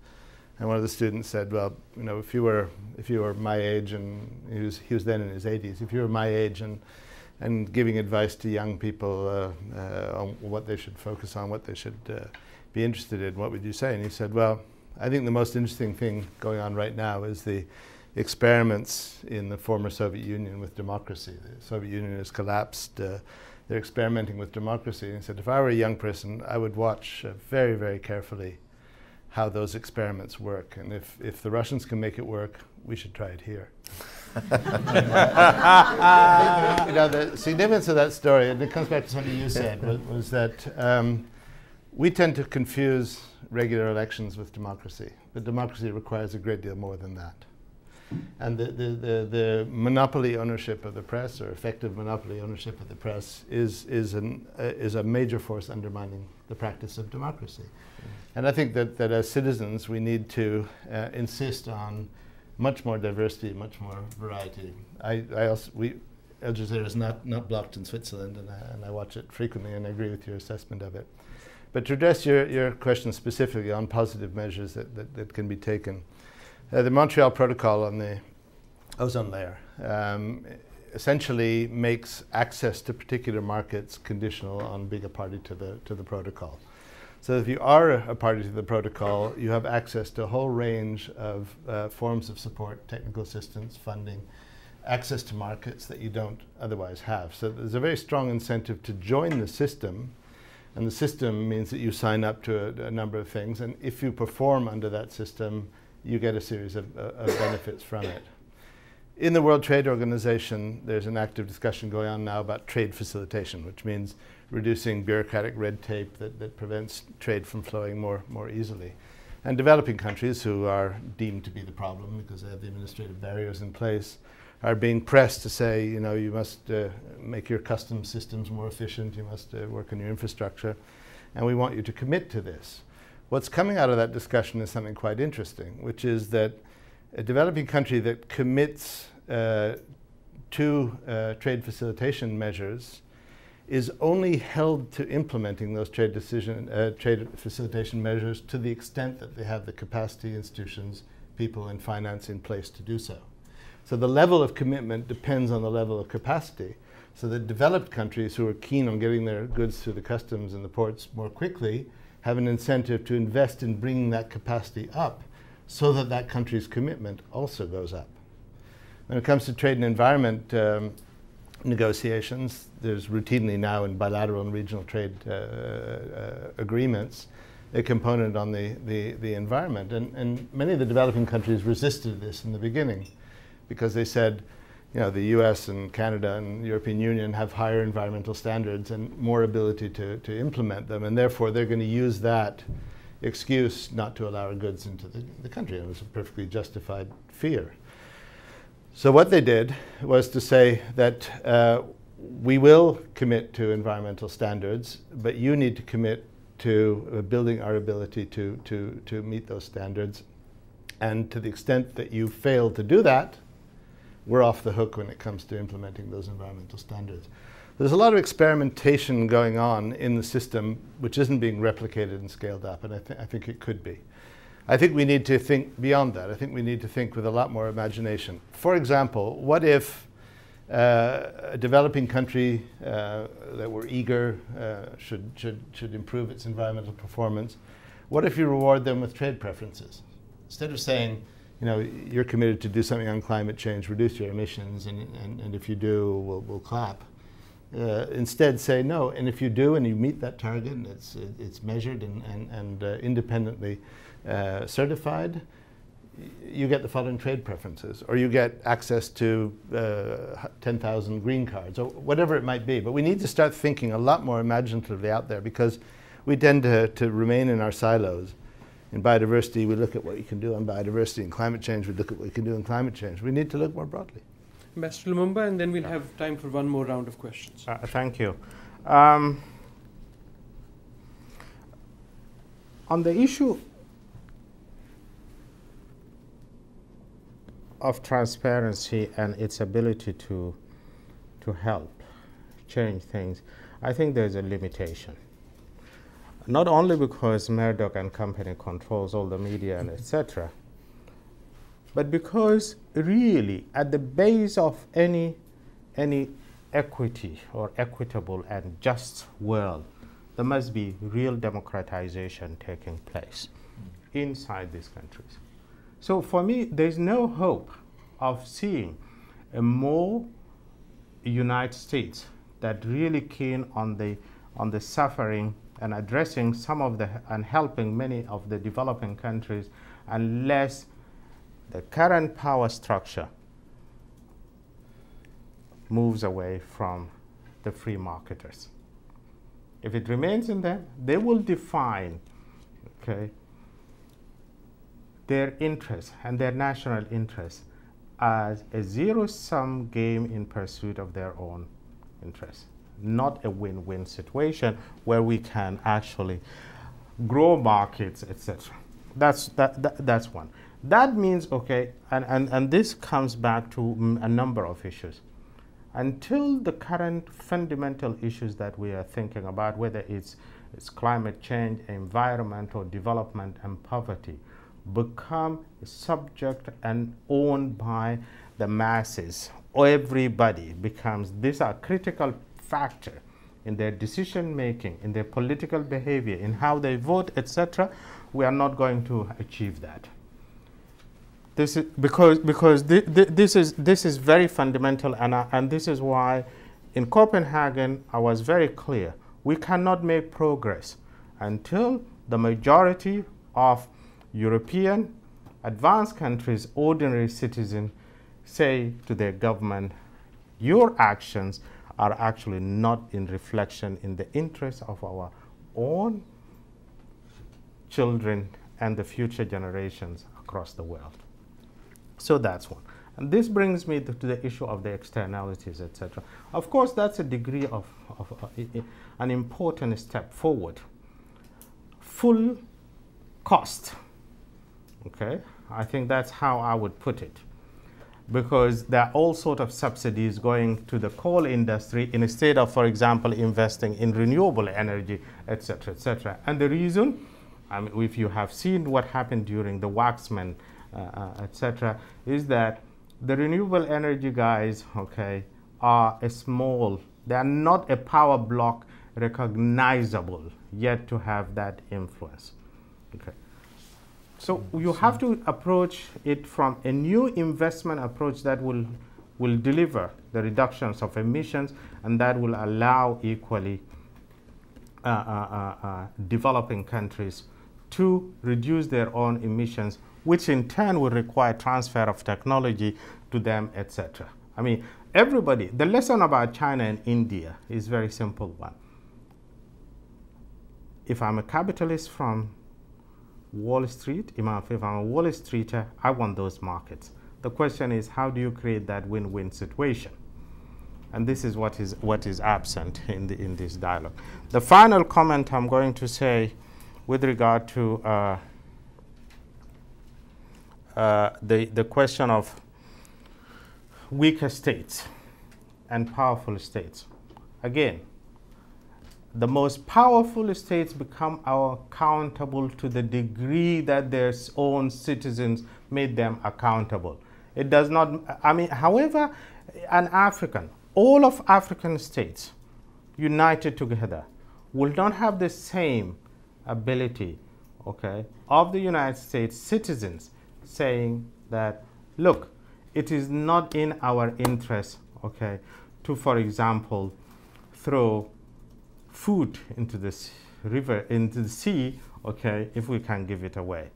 And one of the students said, well, you know, if you were my age, and he was then in his 80s, if you were my age and giving advice to young people on what they should focus on, what they should be interested in, what would you say? And he said, well, I think the most interesting thing going on right now is the experiments in the former Soviet Union with democracy. The Soviet Union has collapsed. They're experimenting with democracy. And he said, if I were a young person, I would watch very, very carefully how those experiments work. And if the Russians can make it work, we should try it here. The significance of that story, and it comes back to something you said, was that we tend to confuse regular elections with democracy. But democracy requires a great deal more than that. And the monopoly ownership of the press, or effective monopoly ownership of the press, is a major force undermining the practice of democracy. And I think that as citizens, we need to insist on much more diversity, much more variety. Al Jazeera is not blocked in Switzerland, and I watch it frequently, and I agree with your assessment of it. But to address your question specifically on positive measures that can be taken, the Montreal Protocol on the ozone layer essentially makes access to particular markets conditional on being a party to the protocol. So if you are a party to the protocol, you have access to a whole range of forms of support, technical assistance, funding, access to markets that you don't otherwise have. So there's a very strong incentive to join the system, and the system means that you sign up to a number of things, and if you perform under that system, you get a series of benefits from it. In the World Trade Organization, there's an active discussion going on now about trade facilitation, which means reducing bureaucratic red tape that prevents trade from flowing more easily. And developing countries, who are deemed to be the problem because they have the administrative barriers in place, are being pressed to say, you know, you must make your customs systems more efficient, you must work on your infrastructure, and we want you to commit to this. What's coming out of that discussion is something quite interesting, which is that a developing country that commits to trade facilitation measures is only held to implementing those trade facilitation measures to the extent that they have the capacity, institutions, people, and finance in place to do so. So the level of commitment depends on the level of capacity. So the developed countries who are keen on getting their goods through the customs and the ports more quickly have an incentive to invest in bringing that capacity up so that that country's commitment also goes up. When it comes to trade and environment negotiations, there's routinely now in bilateral and regional trade agreements a component on the environment. And many of the developing countries resisted this in the beginning because they said, you know, the US and Canada and the European Union have higher environmental standards and more ability to implement them, and therefore they're going to use that excuse not to allow our goods into the country. It was a perfectly justified fear. So what they did was to say that we will commit to environmental standards, but you need to commit to building our ability to meet those standards. And to the extent that you fail to do that, we're off the hook when it comes to implementing those environmental standards. There's a lot of experimentation going on in the system which isn't being replicated and scaled up, and I think it could be. I think we need to think beyond that. I think we need to think with a lot more imagination. For example, what if a developing country that we're eager should improve its environmental performance, what if you reward them with trade preferences? Instead of saying, you know, you're committed to do something on climate change, reduce your emissions, and if you do, we'll clap. Instead say no, and if you do and you meet that target and it's measured and independently certified, you get the following trade preferences, or you get access to 10,000 green cards, or whatever it might be. But we need to start thinking a lot more imaginatively out there, because we tend to remain in our silos. In biodiversity, we look at what you can do on biodiversity. In climate change, we look at what you can do in climate change. We need to look more broadly. Ambassador Lumumba, and then we'll have time for one more round of questions. Thank you. On the issue of transparency and its ability to help change things, I think there's a limitation. Not only because Murdoch and company controls all the media and etc., but because really at the base of any equity or equitable and just world, there must be real democratization taking place inside these countries. So for me, there's no hope of seeing a more United States that really keen on the suffering and addressing some of the and helping many of the developing countries unless the current power structure moves away from the free marketers. If it remains in them, they will define, okay, their interests and their national interests as a zero-sum game in pursuit of their own interests, not a win-win situation where we can actually grow markets, etc. That's one. That means, okay, and this comes back to a number of issues. Until the current fundamental issues that we are thinking about, whether it's climate change, environmental development, and poverty, become subject and owned by the masses, everybody becomes, these are critical factor in their decision making, in their political behavior, in how they vote, etc., we are not going to achieve that. This is because this is very fundamental, and this is why in Copenhagen I was very clear. We cannot make progress until the majority of European advanced countries, ordinary citizens, say to their government, your actions are actually not in reflection in the interests of our own children and the future generations across the world. So that's one. And this brings me to the issue of the externalities, etc. Of course, that's a degree of an important step forward. Full cost, okay? I think that's how I would put it. Because there are all sorts of subsidies going to the coal industry instead of, for example, investing in renewable energy, etc., etc. And the reason, I mean, if you have seen what happened during the Waxman, etc., is that the renewable energy guys, okay, are a small, they are not a power block recognizable yet to have that influence. Okay. So you have to approach it from a new investment approach that will deliver the reductions of emissions, and that will allow equally developing countries to reduce their own emissions, which in turn will require transfer of technology to them, etc. I mean, everybody, the lesson about China and India is very simple one. If I'm a capitalist from Wall Street, if I'm a Wall Streeter, I want those markets. The question is, how do you create that win-win situation? And this is what is absent in this dialogue. The final comment I'm going to say with regard to the question of weaker states and powerful states. Again, the most powerful states become accountable to the degree that their own citizens made them accountable. It does not, I mean, however, all of African states united together will not have the same ability, okay, of the United States citizens saying that, look, it is not in our interest, okay, to, for example, throw food into this river, into the sea, okay, if we can give it away.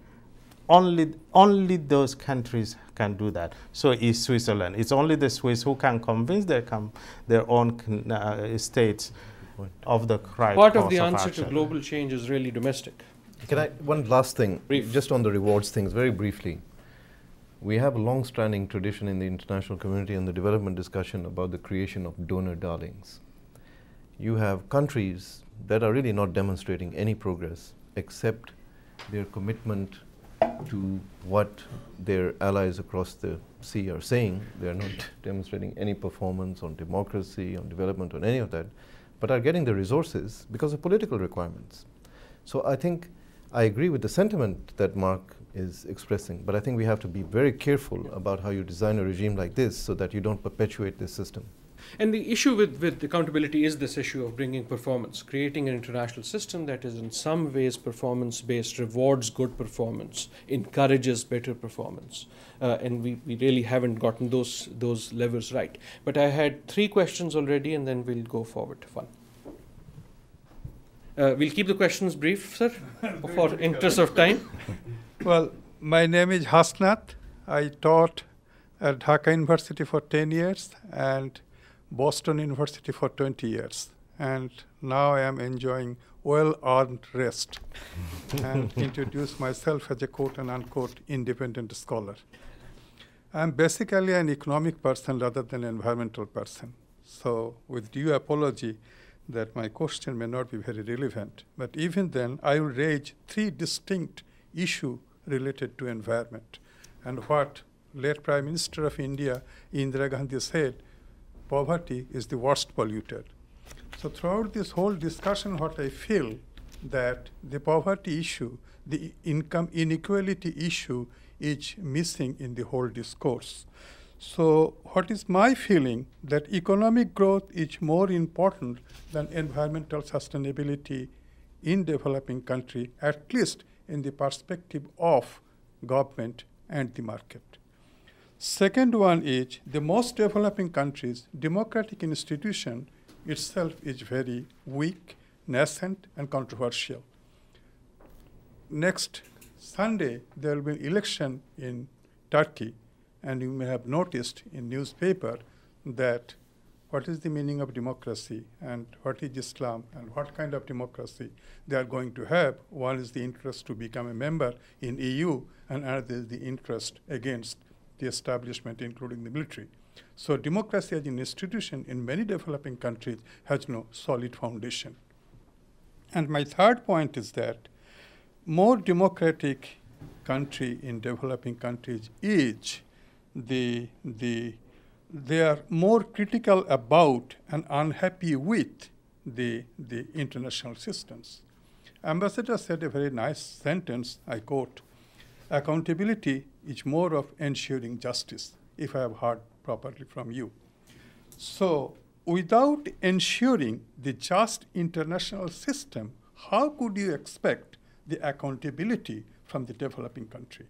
Only those countries can do that. So is Switzerland. It's only the Swiss who can convince their own states of the right Part of the course answer action. to global change is really domestic. Can I, one last thing, Brief. just on the rewards things, very briefly. We have a long-standing tradition in the international community and the development discussion about the creation of donor darlings. You have countries that are really not demonstrating any progress except their commitment to what their allies across the sea are saying. They are not demonstrating any performance on democracy, on development, on any of that, but are getting the resources because of political requirements. So I think I agree with the sentiment that Mark is expressing, but I think we have to be very careful about how you design a regime like this so that you don't perpetuate this system. And the issue with accountability is this issue of bringing performance, creating an international system that is in some ways performance-based, rewards good performance, encourages better performance. And we really haven't gotten those levels right. But I had 3 questions already, and then we'll go forward to one. We'll keep the questions brief, sir, for interest of time. Well, my name is Hasnat. I taught at Dhaka University for 10 years and Boston University for 20 years. And now I am enjoying well-earned rest and introduce myself as a quote and unquote independent scholar. I'm basically an economic person rather than an environmental person. So with due apology that my question may not be very relevant, but even then I will raise three distinct issues related to environment. And what late Prime Minister of India, Indira Gandhi, said, poverty is the worst polluter. So throughout this whole discussion, what I feel that the poverty issue, the income inequality issue is missing in the whole discourse. So what is my feeling that economic growth is more important than environmental sustainability in developing country, at least in the perspective of government and the market. Second one is the most developing countries, democratic institution itself is very weak, nascent, and controversial. Next Sunday, there will be an election in Turkey, and you may have noticed in newspaper that what is the meaning of democracy and what is Islam and what kind of democracy they are going to have. One is the interest to become a member in EU, and another is the interest against the establishment, including the military. So democracy as an institution in many developing countries has no solid foundation. And my third point is that more democratic country in developing countries is they are more critical about and unhappy with the international systems. Ambassador said a very nice sentence, I quote, accountability is more of ensuring justice, if I have heard properly from you. So without ensuring the just international system, how could you expect the accountability from the developing country?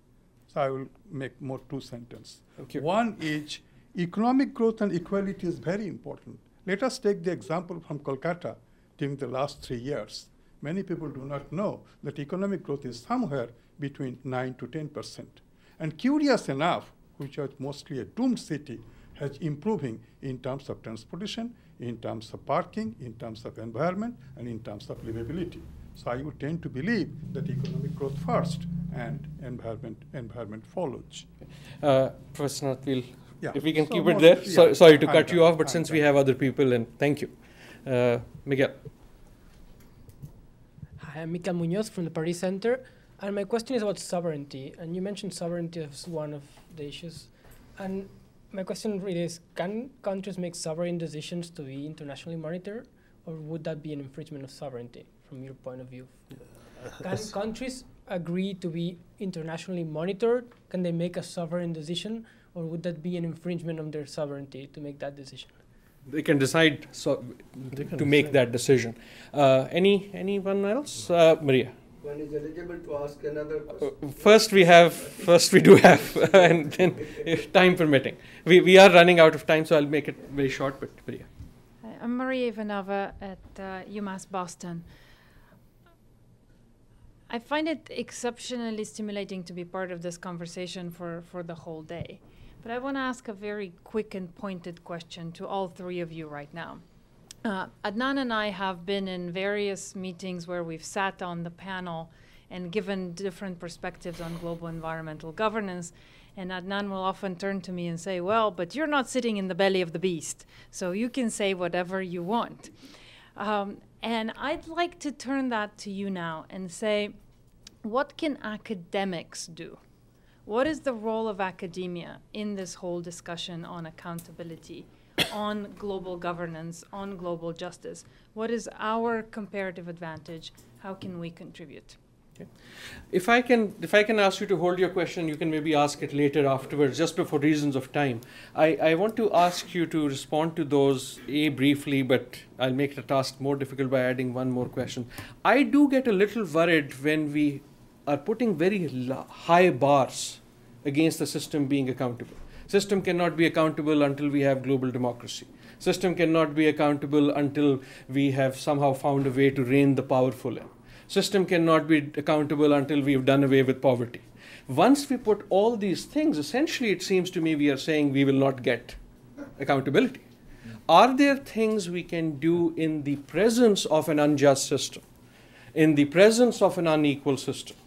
So I will make more two sentences. Okay. One is economic growth and equality is very important. Let us take the example from Kolkata during the last 3 years. Many people do not know that economic growth is somewhere between 9 to 10%. And curious enough, which was mostly a doomed city, has improving in terms of transportation, in terms of parking, in terms of environment, and in terms of livability. So I would tend to believe that economic growth first and environment follows. Professor Nath, Yeah. if we can So keep it most- there. yeah, Sorry to I'm cut you done, off, but I'm since we done. have other people, and thank you. Miguel. Hi, I'm Miguel Munoz from the Pardee Center, and my question is about sovereignty. And you mentioned sovereignty as one of the issues. And my question really is, can countries make sovereign decisions to be internationally monitored, or would that be an infringement of sovereignty from your point of view? Can countries agree to be internationally monitored? Can they make a sovereign decision, or would that be an infringement of their sovereignty to make that decision? They can decide to make that decision. Anyone else? Maria. One is eligible to ask another question. First we do have, and then if time permitting. We are running out of time, so I'll make it very short, but Maria. I'm Maria Ivanova at UMass Boston. I find it exceptionally stimulating to be part of this conversation for the whole day. But I want to ask a very quick and pointed question to all three of you right now. Adnan and I have been in various meetings where we've sat on the panel and given different perspectives on global environmental governance. And Adnan will often turn to me and say, well, but you're not sitting in the belly of the beast, so you can say whatever you want. And I'd like to turn that to you now and say, what can academics do? What is the role of academia in this whole discussion on accountability, on global governance, on global justice? What is our comparative advantage? How can we contribute? Okay. If I can ask you to hold your question, you can maybe ask it later afterwards, just for reasons of time. I want to ask you to respond to those briefly, but I'll make the task more difficult by adding one more question. I do get a little worried when we are putting very high bars against the system being accountable. System cannot be accountable until we have global democracy. System cannot be accountable until we have somehow found a way to rein the powerful in. System cannot be accountable until we've done away with poverty. Once we put all these things, essentially it seems to me we are saying we will not get accountability. Are there things we can do in the presence of an unjust system, in the presence of an unequal system,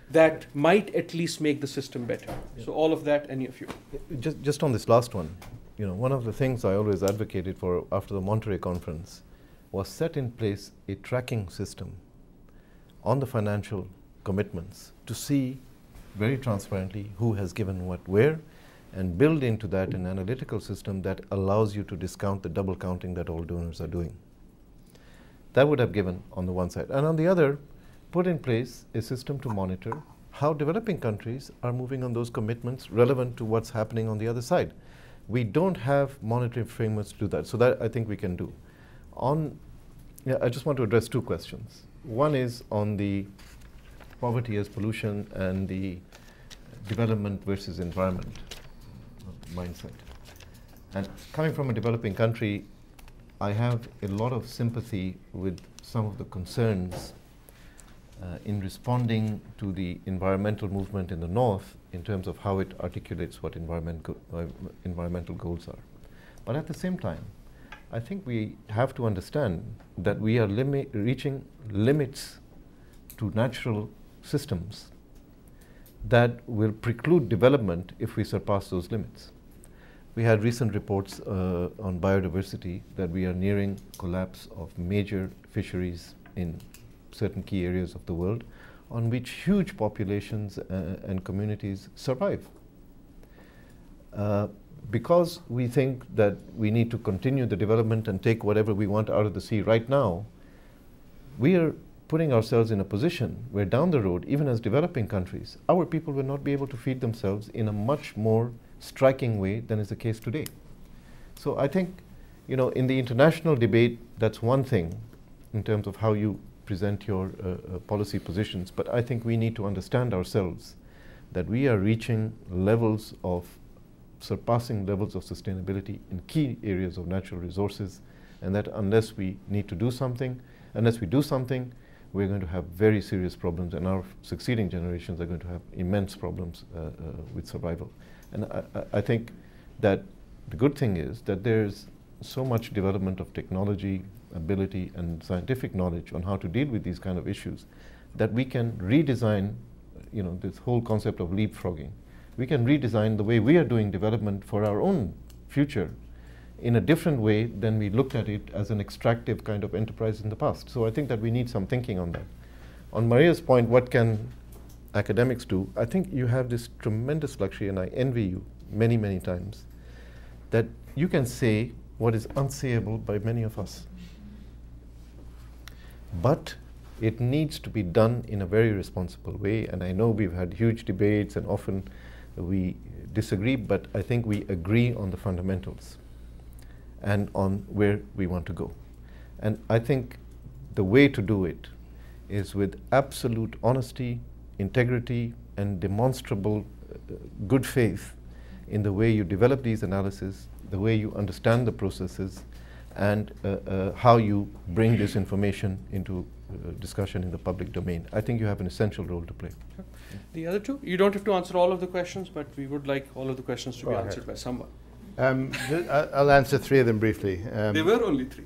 that might at least make the system better? So all of that, any of you? Just on this last one, one of the things I always advocated for after the Monterey conference was set in place a tracking system on the financial commitments to see very transparently who has given what where, and build into that an analytical system that allows you to discount the double counting that all donors are doing. That would have given on the one side. And on the other, put in place a system to monitor how developing countries are moving on those commitments relevant to what's happening on the other side. We don't have monitoring frameworks to do that, so that I think we can do. I just want to address two questions. One is on the poverty as pollution and the development versus environment mindset. And coming from a developing country, I have a lot of sympathy with some of the concerns in responding to the environmental movement in the North in terms of how it articulates what environmental goals are. But at the same time, I think we have to understand that we are reaching limits to natural systems that will preclude development if we surpass those limits. We had recent reports on biodiversity that we are nearing collapse of major fisheries in certain key areas of the world on which huge populations and communities survive. Because we think that we need to continue the development and take whatever we want out of the sea right now, we are putting ourselves in a position where down the road, even as developing countries, our people will not be able to feed themselves in a much more striking way than is the case today. So I think, in the international debate, that's one thing in terms of how you present your policy positions, but I think we need to understand ourselves that we are reaching surpassing levels of sustainability in key areas of natural resources, and that unless we do something, we're going to have very serious problems, and our succeeding generations are going to have immense problems with survival. And I think that the good thing is that there's so much development of technology, ability, and scientific knowledge on how to deal with these kind of issues that we can redesign, this whole concept of leapfrogging. We can redesign the way we are doing development for our own future in a different way than we looked at it as an extractive kind of enterprise in the past. So I think that we need some thinking on that. On Maria's point, what can academics do? I think you have this tremendous luxury, and I envy you many, many times, that you can say what is unsayable by many of us. But it needs to be done in a very responsible way, and I know we've had huge debates and often we disagree, but I think we agree on the fundamentals and on where we want to go. And I think the way to do it is with absolute honesty, integrity, and demonstrable good faith in the way you develop these analyses, the way you understand the processes, and how you bring this information into discussion in the public domain. I think you have an essential role to play. Sure. The other two? You don't have to answer all of the questions, but we would like all of the questions to be answered by someone. I'll answer three of them briefly. There were only three.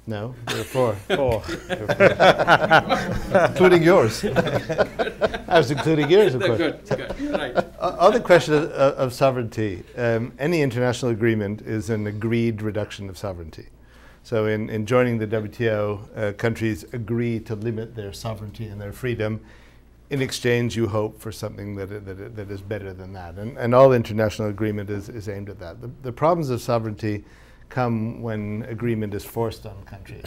No, there were four. Including yours. I was including yours, of course. Good. Right. On the question of sovereignty, any international agreement is an agreed reduction of sovereignty. So in joining the WTO, countries agree to limit their sovereignty and their freedom. In exchange, you hope for something that is better than that. And all international agreement is aimed at that. The problems of sovereignty come when agreement is forced on countries.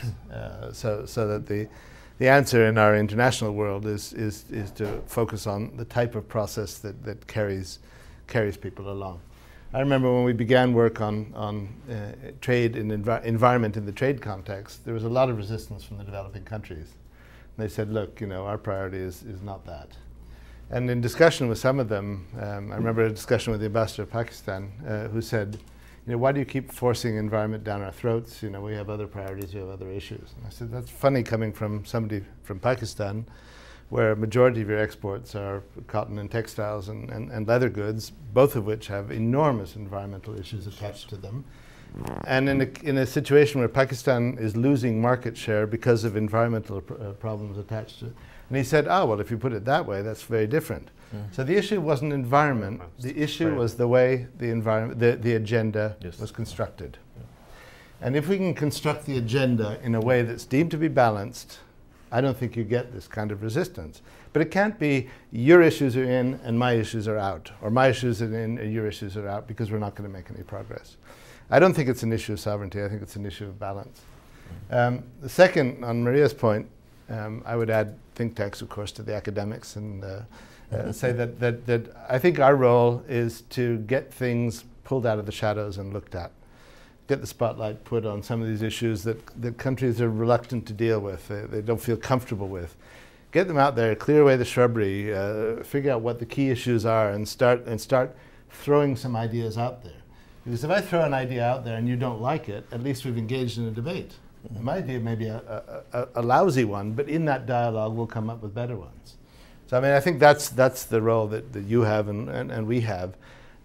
So that the answer in our international world is to focus on the type of process that carries people along. I remember when we began work on trade and environment in the trade context, there was a lot of resistance from the developing countries. And they said, look, our priority is not that. And in discussion with some of them, I remember a discussion with the ambassador of Pakistan who said, why do you keep forcing environment down our throats? We have other priorities, we have other issues. And I said, that's funny coming from somebody from Pakistan, where a majority of your exports are cotton and textiles and leather goods, both of which have enormous environmental issues attached to them. And in a situation where Pakistan is losing market share because of environmental problems attached to it. And he said, well, if you put it that way, that's very different. So the issue wasn't environment, the issue was the way the agenda was constructed. And if we can construct the agenda in a way that's deemed to be balanced, I don't think you get this kind of resistance. But it can't be your issues are in and my issues are out, or my issues are in and your issues are out, because we're not going to make any progress. I don't think it's an issue of sovereignty, I think it's an issue of balance. The second, on Maria's point, I would add think tanks, of course, to the academics, and say that I think our role is to get things pulled out of the shadows and looked at. Get the spotlight put on some of these issues that countries are reluctant to deal with, they don't feel comfortable with. Get them out there, clear away the shrubbery, figure out what the key issues are, and start throwing some ideas out there. Because if I throw an idea out there and you don't like it, at least we've engaged in a debate. My idea may be a lousy one, but in that dialogue we'll come up with better ones. So I think that's the role that you have and we have.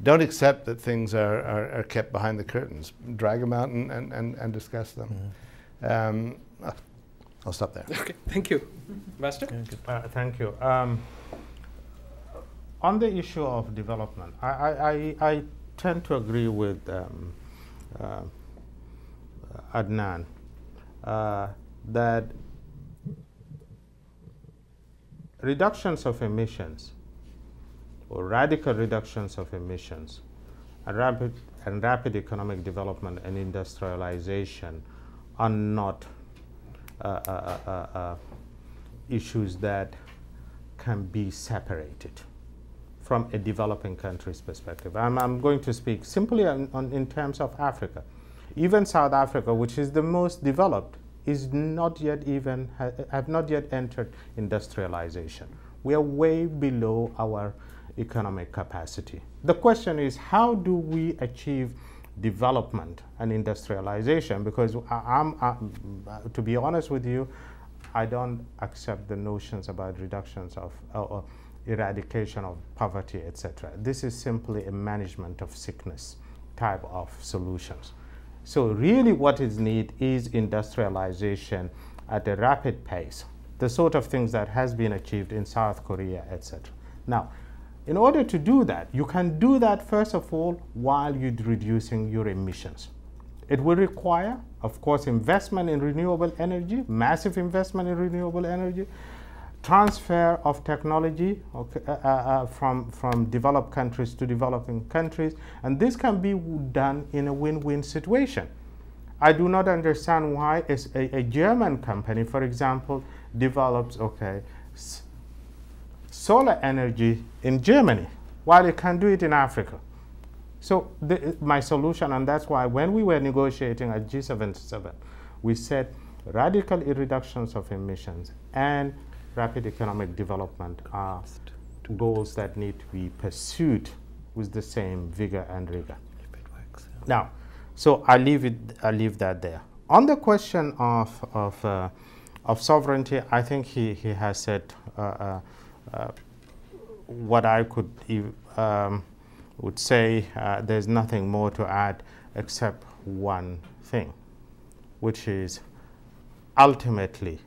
Don't accept that things are kept behind the curtains. Drag them out and discuss them. I'll stop there. Okay, thank you. Master? Thank you. On the issue of development, I tend to agree with Adnan that reductions of emissions, or radical reductions of emissions, and rapid economic development and industrialization are not issues that can be separated from a developing country's perspective. I'm going to speak simply in terms of Africa. Even South Africa, which is the most developed, is not yet have not yet entered industrialization. We are way below our economic capacity. The question is, how do we achieve development and industrialization? Because to be honest with you, I don't accept the notions about reductions of or eradication of poverty, etc. This is simply a management of sickness type of solutions. So really what is needed is industrialization at a rapid pace, the sort of things that has been achieved in South Korea, etc. Now, in order to do that, you can do that first of all while you're reducing your emissions. It will require, of course, investment in renewable energy, massive investment in renewable energy, transfer of technology from developed countries to developing countries, and this can be done in a win-win situation. I do not understand why a German company, for example, develops solar energy in Germany while it can do it in Africa. So my solution, and that's why when we were negotiating at G77, we said radical reductions of emissions and rapid economic development are goals that need to be pursued with the same vigor and rigor. Now, so I leave that there. On the question of sovereignty, I think he has said what I would say. There's nothing more to add except one thing, which is ultimately,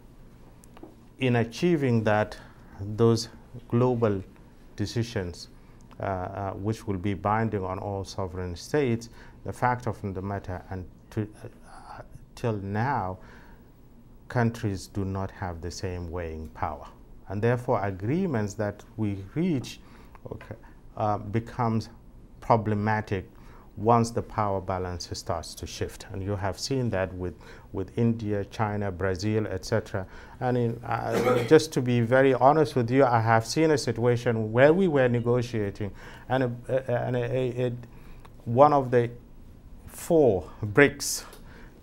in achieving that, those global decisions which will be binding on all sovereign states, the fact of the matter, and till now, countries do not have the same weighing power. And therefore, agreements that we reach becomes problematic once the power balance starts to shift. And you have seen that with India, China, Brazil, etc. And just to be very honest with you, I have seen a situation where we were negotiating, and one of the 4 BRICS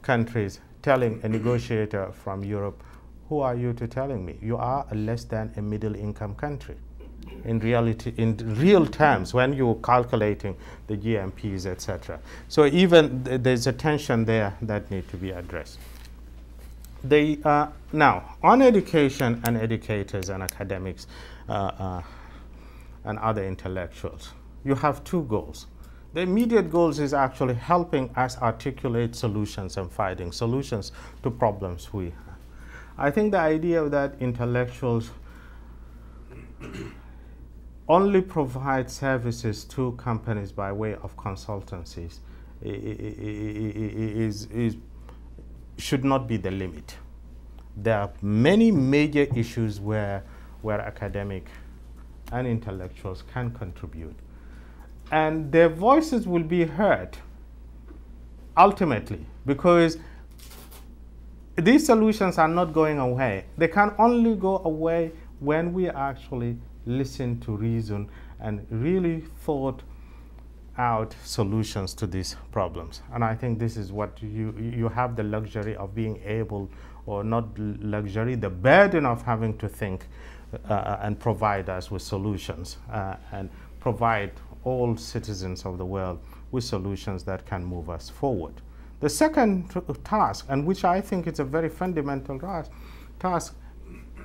countries telling a negotiator from Europe, who are you to telling me? You are less than a middle income country. in reality, in real terms, when you're calculating the GMPs, etc. So even there's a tension there that need to be addressed. Now, on education and educators and academics and other intellectuals, you have two goals. The immediate goals is actually helping us articulate solutions and finding solutions to problems we have. I think the idea that intellectuals only provide services to companies by way of consultancies should not be the limit. There are many major issues where academic and intellectuals can contribute. And their voices will be heard ultimately, because these solutions are not going away. They can only go away when we actually listen to reason and really thought out solutions to these problems. And I think this is what you have the luxury of being able, or not luxury, the burden of having to think and provide us with solutions and provide all citizens of the world with solutions that can move us forward. The second task, and which I think is a very fundamental task,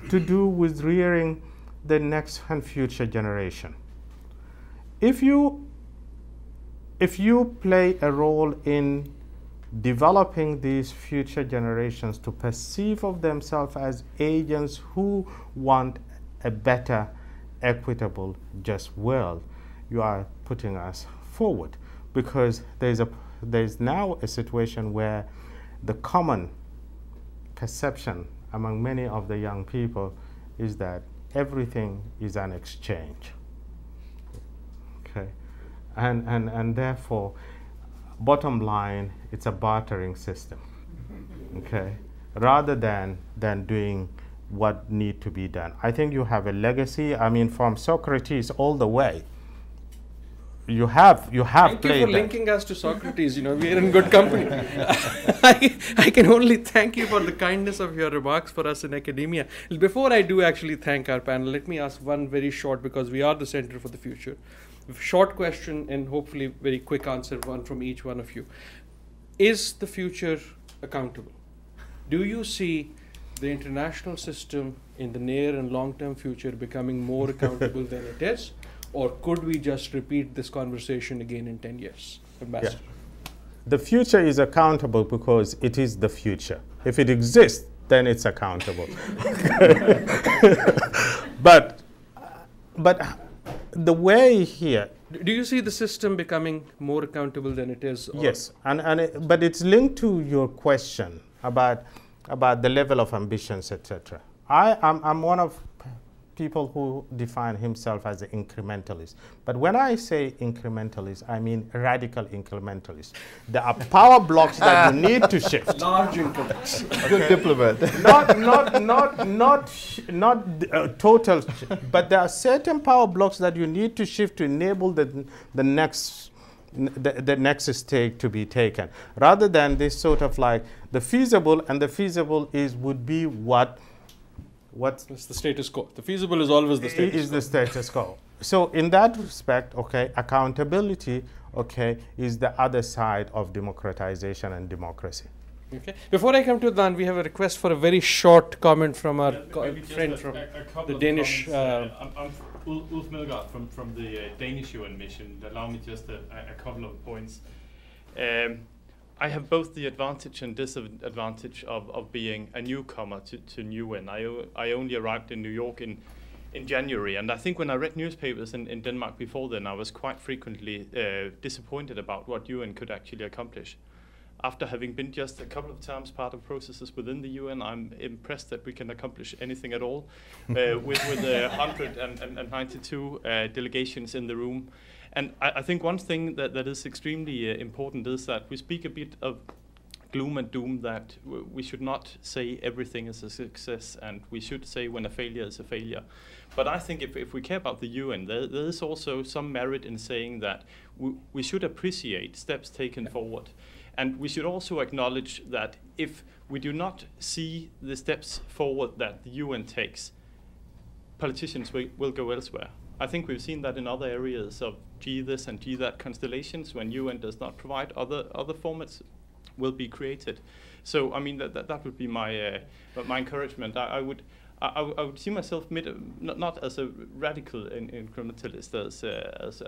to do with rearing the next and future generation. If you play a role in developing these future generations to perceive of themselves as agents who want a better, equitable, just world, you are putting us forward, because there's now a situation where the common perception among many of the young people is that everything is an exchange. Okay, and therefore, bottom line, it's a bartering system. Okay, rather than doing what need to be done. I think you have a legacy. I mean, from Socrates all the way. You have played that. Thank you for linking us to Socrates. We are in good company. I can only thank you for the kindness of your remarks for us in academia. Before I do actually thank our panel, let me ask one very short, because we are the Center for the Future. Short question and hopefully very quick answer, one from each one of you. Is the future accountable? Do you see the international system in the near and long-term future becoming more accountable than it is? Or could we just repeat this conversation again in 10 years? Ambassador. Yeah. The future is accountable because it is the future. If it exists, then it's accountable. But the way here... Do you see the system becoming more accountable than it is? Yes, but it's linked to your question about the level of ambitions, etc. I'm one of people who define himself as an incrementalist. But when I say incrementalist, I mean radical incrementalist. There are power blocks that you need to shift. Large increments. Good diplomat. Not total, but there are certain power blocks that you need to shift to enable the next stage to be taken, rather than this sort of like the feasible, and the feasible would be what's the status quo. The feasible is always the status quo. Is the status quo. So in that respect, okay, accountability, okay, is the other side of democratization and democracy. Okay. Before I come to Adnan, we have a request for a very short comment from our friend from the Danish. I'm Ulf Milgaard from the Danish UN mission. Allow me just a couple of points. I have both the advantage and disadvantage of being a newcomer to UN. I only arrived in New York in January, and I think when I read newspapers in Denmark before then, I was quite frequently disappointed about what UN could actually accomplish. After having been just a couple of times part of processes within the UN, I'm impressed that we can accomplish anything at all with 192 delegations in the room. And I think one thing that is extremely important is that we speak a bit of gloom and doom, that we should not say everything is a success, and we should say when a failure is a failure. But I think if we care about the UN, there is also some merit in saying that we should appreciate steps taken forward. And we should also acknowledge that if we do not see the steps forward that the UN takes, politicians will go elsewhere. I think we've seen that in other areas of G this and G that constellations. When UN does not provide, other formats will be created. So I mean that would be my encouragement. I would see myself not as a radical incrementalist as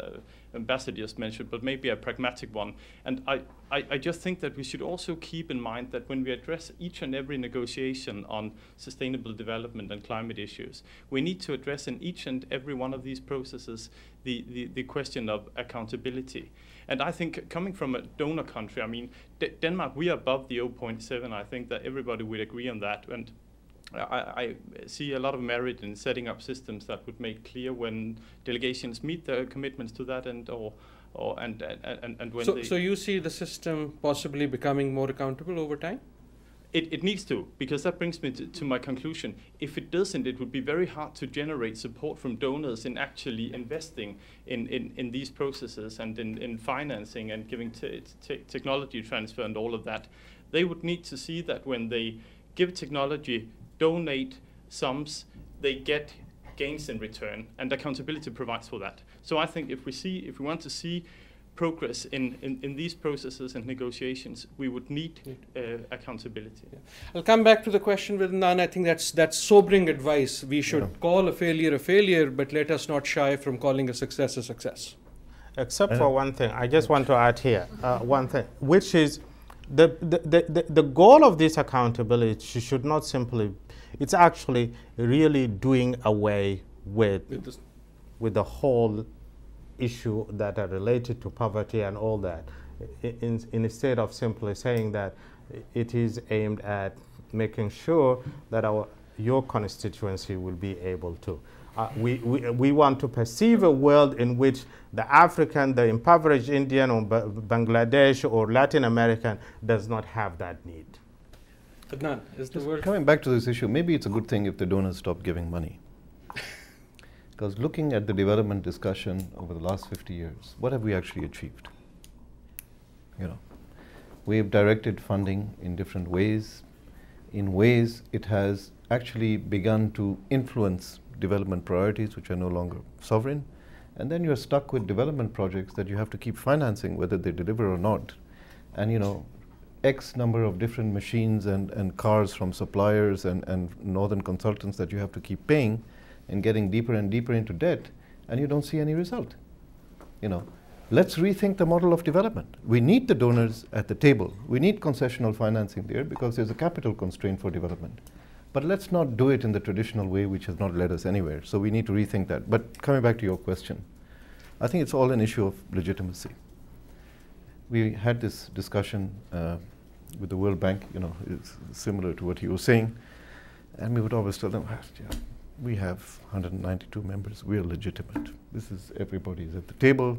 Ambassador just mentioned, but maybe a pragmatic one. And I just think that we should also keep in mind that when we address each and every negotiation on sustainable development and climate issues, we need to address in each and every one of these processes the question of accountability. And I think coming from a donor country, I mean, Denmark, we are above the 0.7. I think that everybody would agree on that. And I see a lot of merit in setting up systems that would make clear when delegations meet their commitments to that and when So you see the system possibly becoming more accountable over time? It needs to, because that brings me to my conclusion. If it doesn't, it would be very hard to generate support from donors in actually investing in these processes and in financing and giving technology transfer and all of that. They would need to see that when they give technology, donate sums, they get gains in return, and accountability provides for that. So I think if we want to see progress in these processes and negotiations, we would need accountability. Yeah. I'll come back to the question with Adnan. I think that's sobering advice. We should call a failure, but let us not shy from calling a success a success. Except for one thing, I just want to add here one thing, which is the goal of this accountability should not simply, it's actually really doing away with the whole issue that are related to poverty and all that, instead of simply saying that it is aimed at making sure that your constituency will be able to. We want to perceive a world in which the African, the impoverished Indian or Bangladesh or Latin American does not have that need. Adnan, is the word? Coming back to this issue, maybe it's a good thing if the donors stop giving money. Because looking at the development discussion over the last 50 years, what have we actually achieved? You know, we've directed funding in different ways. In ways it has actually begun to influence development priorities which are no longer sovereign. And then you're stuck with development projects that you have to keep financing whether they deliver or not. And you know, X number of different machines and cars from suppliers and northern consultants that you have to keep paying and getting deeper and deeper into debt, and you don't see any result. You know, let's rethink the model of development. We need the donors at the table. We need concessional financing there because there's a capital constraint for development. But let's not do it in the traditional way, which has not led us anywhere. So we need to rethink that. But coming back to your question, I think it's all an issue of legitimacy. We had this discussion with the World Bank, you know, it's similar to what you were saying, and we would always tell them, we have 192 members, we are legitimate. This is, everybody's at the table,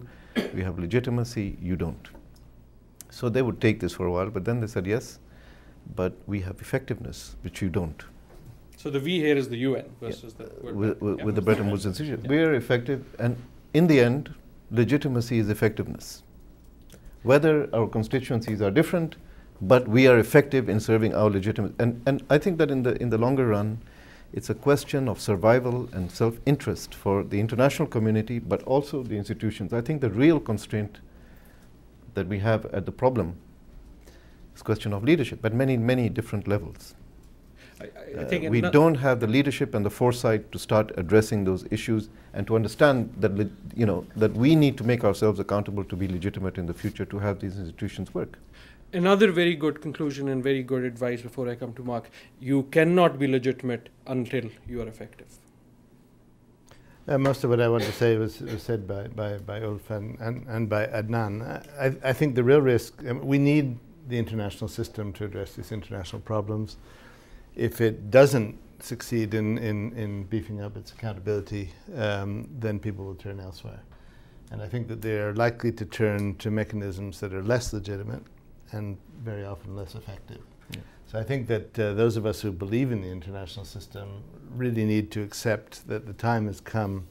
we have legitimacy, you don't. So they would take this for a while, but then they said, yes, but we have effectiveness, which you don't. So the we here is the UN versus the World Bank. With the Bretton Woods Institution. We are effective, and in the end, legitimacy is effectiveness. Whether our constituencies are different, but we are effective in serving our legitimate. And I think that in the longer run, it's a question of survival and self-interest for the international community, but also the institutions. I think the real constraint that we have at the problem is a question of leadership at many, many different levels. I think we don't have the leadership and the foresight to start addressing those issues and to understand that, you know, that we need to make ourselves accountable to be legitimate in the future to have these institutions work. Another very good conclusion and very good advice before I come to Mark. You cannot be legitimate until you are effective. Most of what I want to say was said by Ulf and by Adnan. I think the real risk, we need the international system to address these international problems. If it doesn't succeed in beefing up its accountability, then people will turn elsewhere. And I think that they are likely to turn to mechanisms that are less legitimate and very often less effective. Yeah. So I think that those of us who believe in the international system really need to accept that the time has come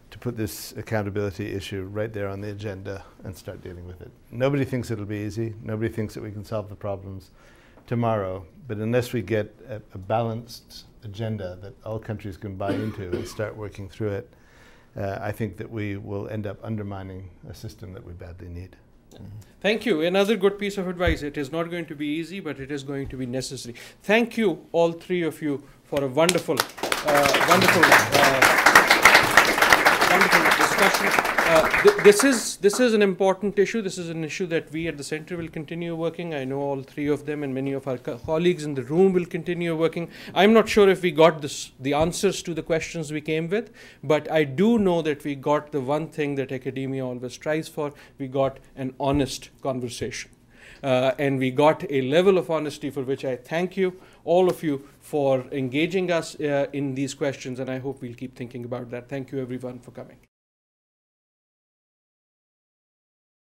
to put this accountability issue right there on the agenda and start dealing with it. Nobody thinks it'll be easy. Nobody thinks that we can solve the problems. tomorrow, but unless we get a balanced agenda that all countries can buy into and start working through it, I think that we will end up undermining a system that we badly need. Thank you. Another good piece of advice. It is not going to be easy, but it is going to be necessary. Thank you, all three of you, for a wonderful wonderful discussion. This is an important issue. This is an issue that we at the center will continue working. I know all three of them and many of our colleagues in the room will continue working. I'm not sure if we got the answers to the questions we came with, but I do know that we got the one thing that academia always strives for. We got an honest conversation. And we got a level of honesty for which I thank you, all of you, for engaging us in these questions, and I hope we'll keep thinking about that. Thank you, everyone, for coming.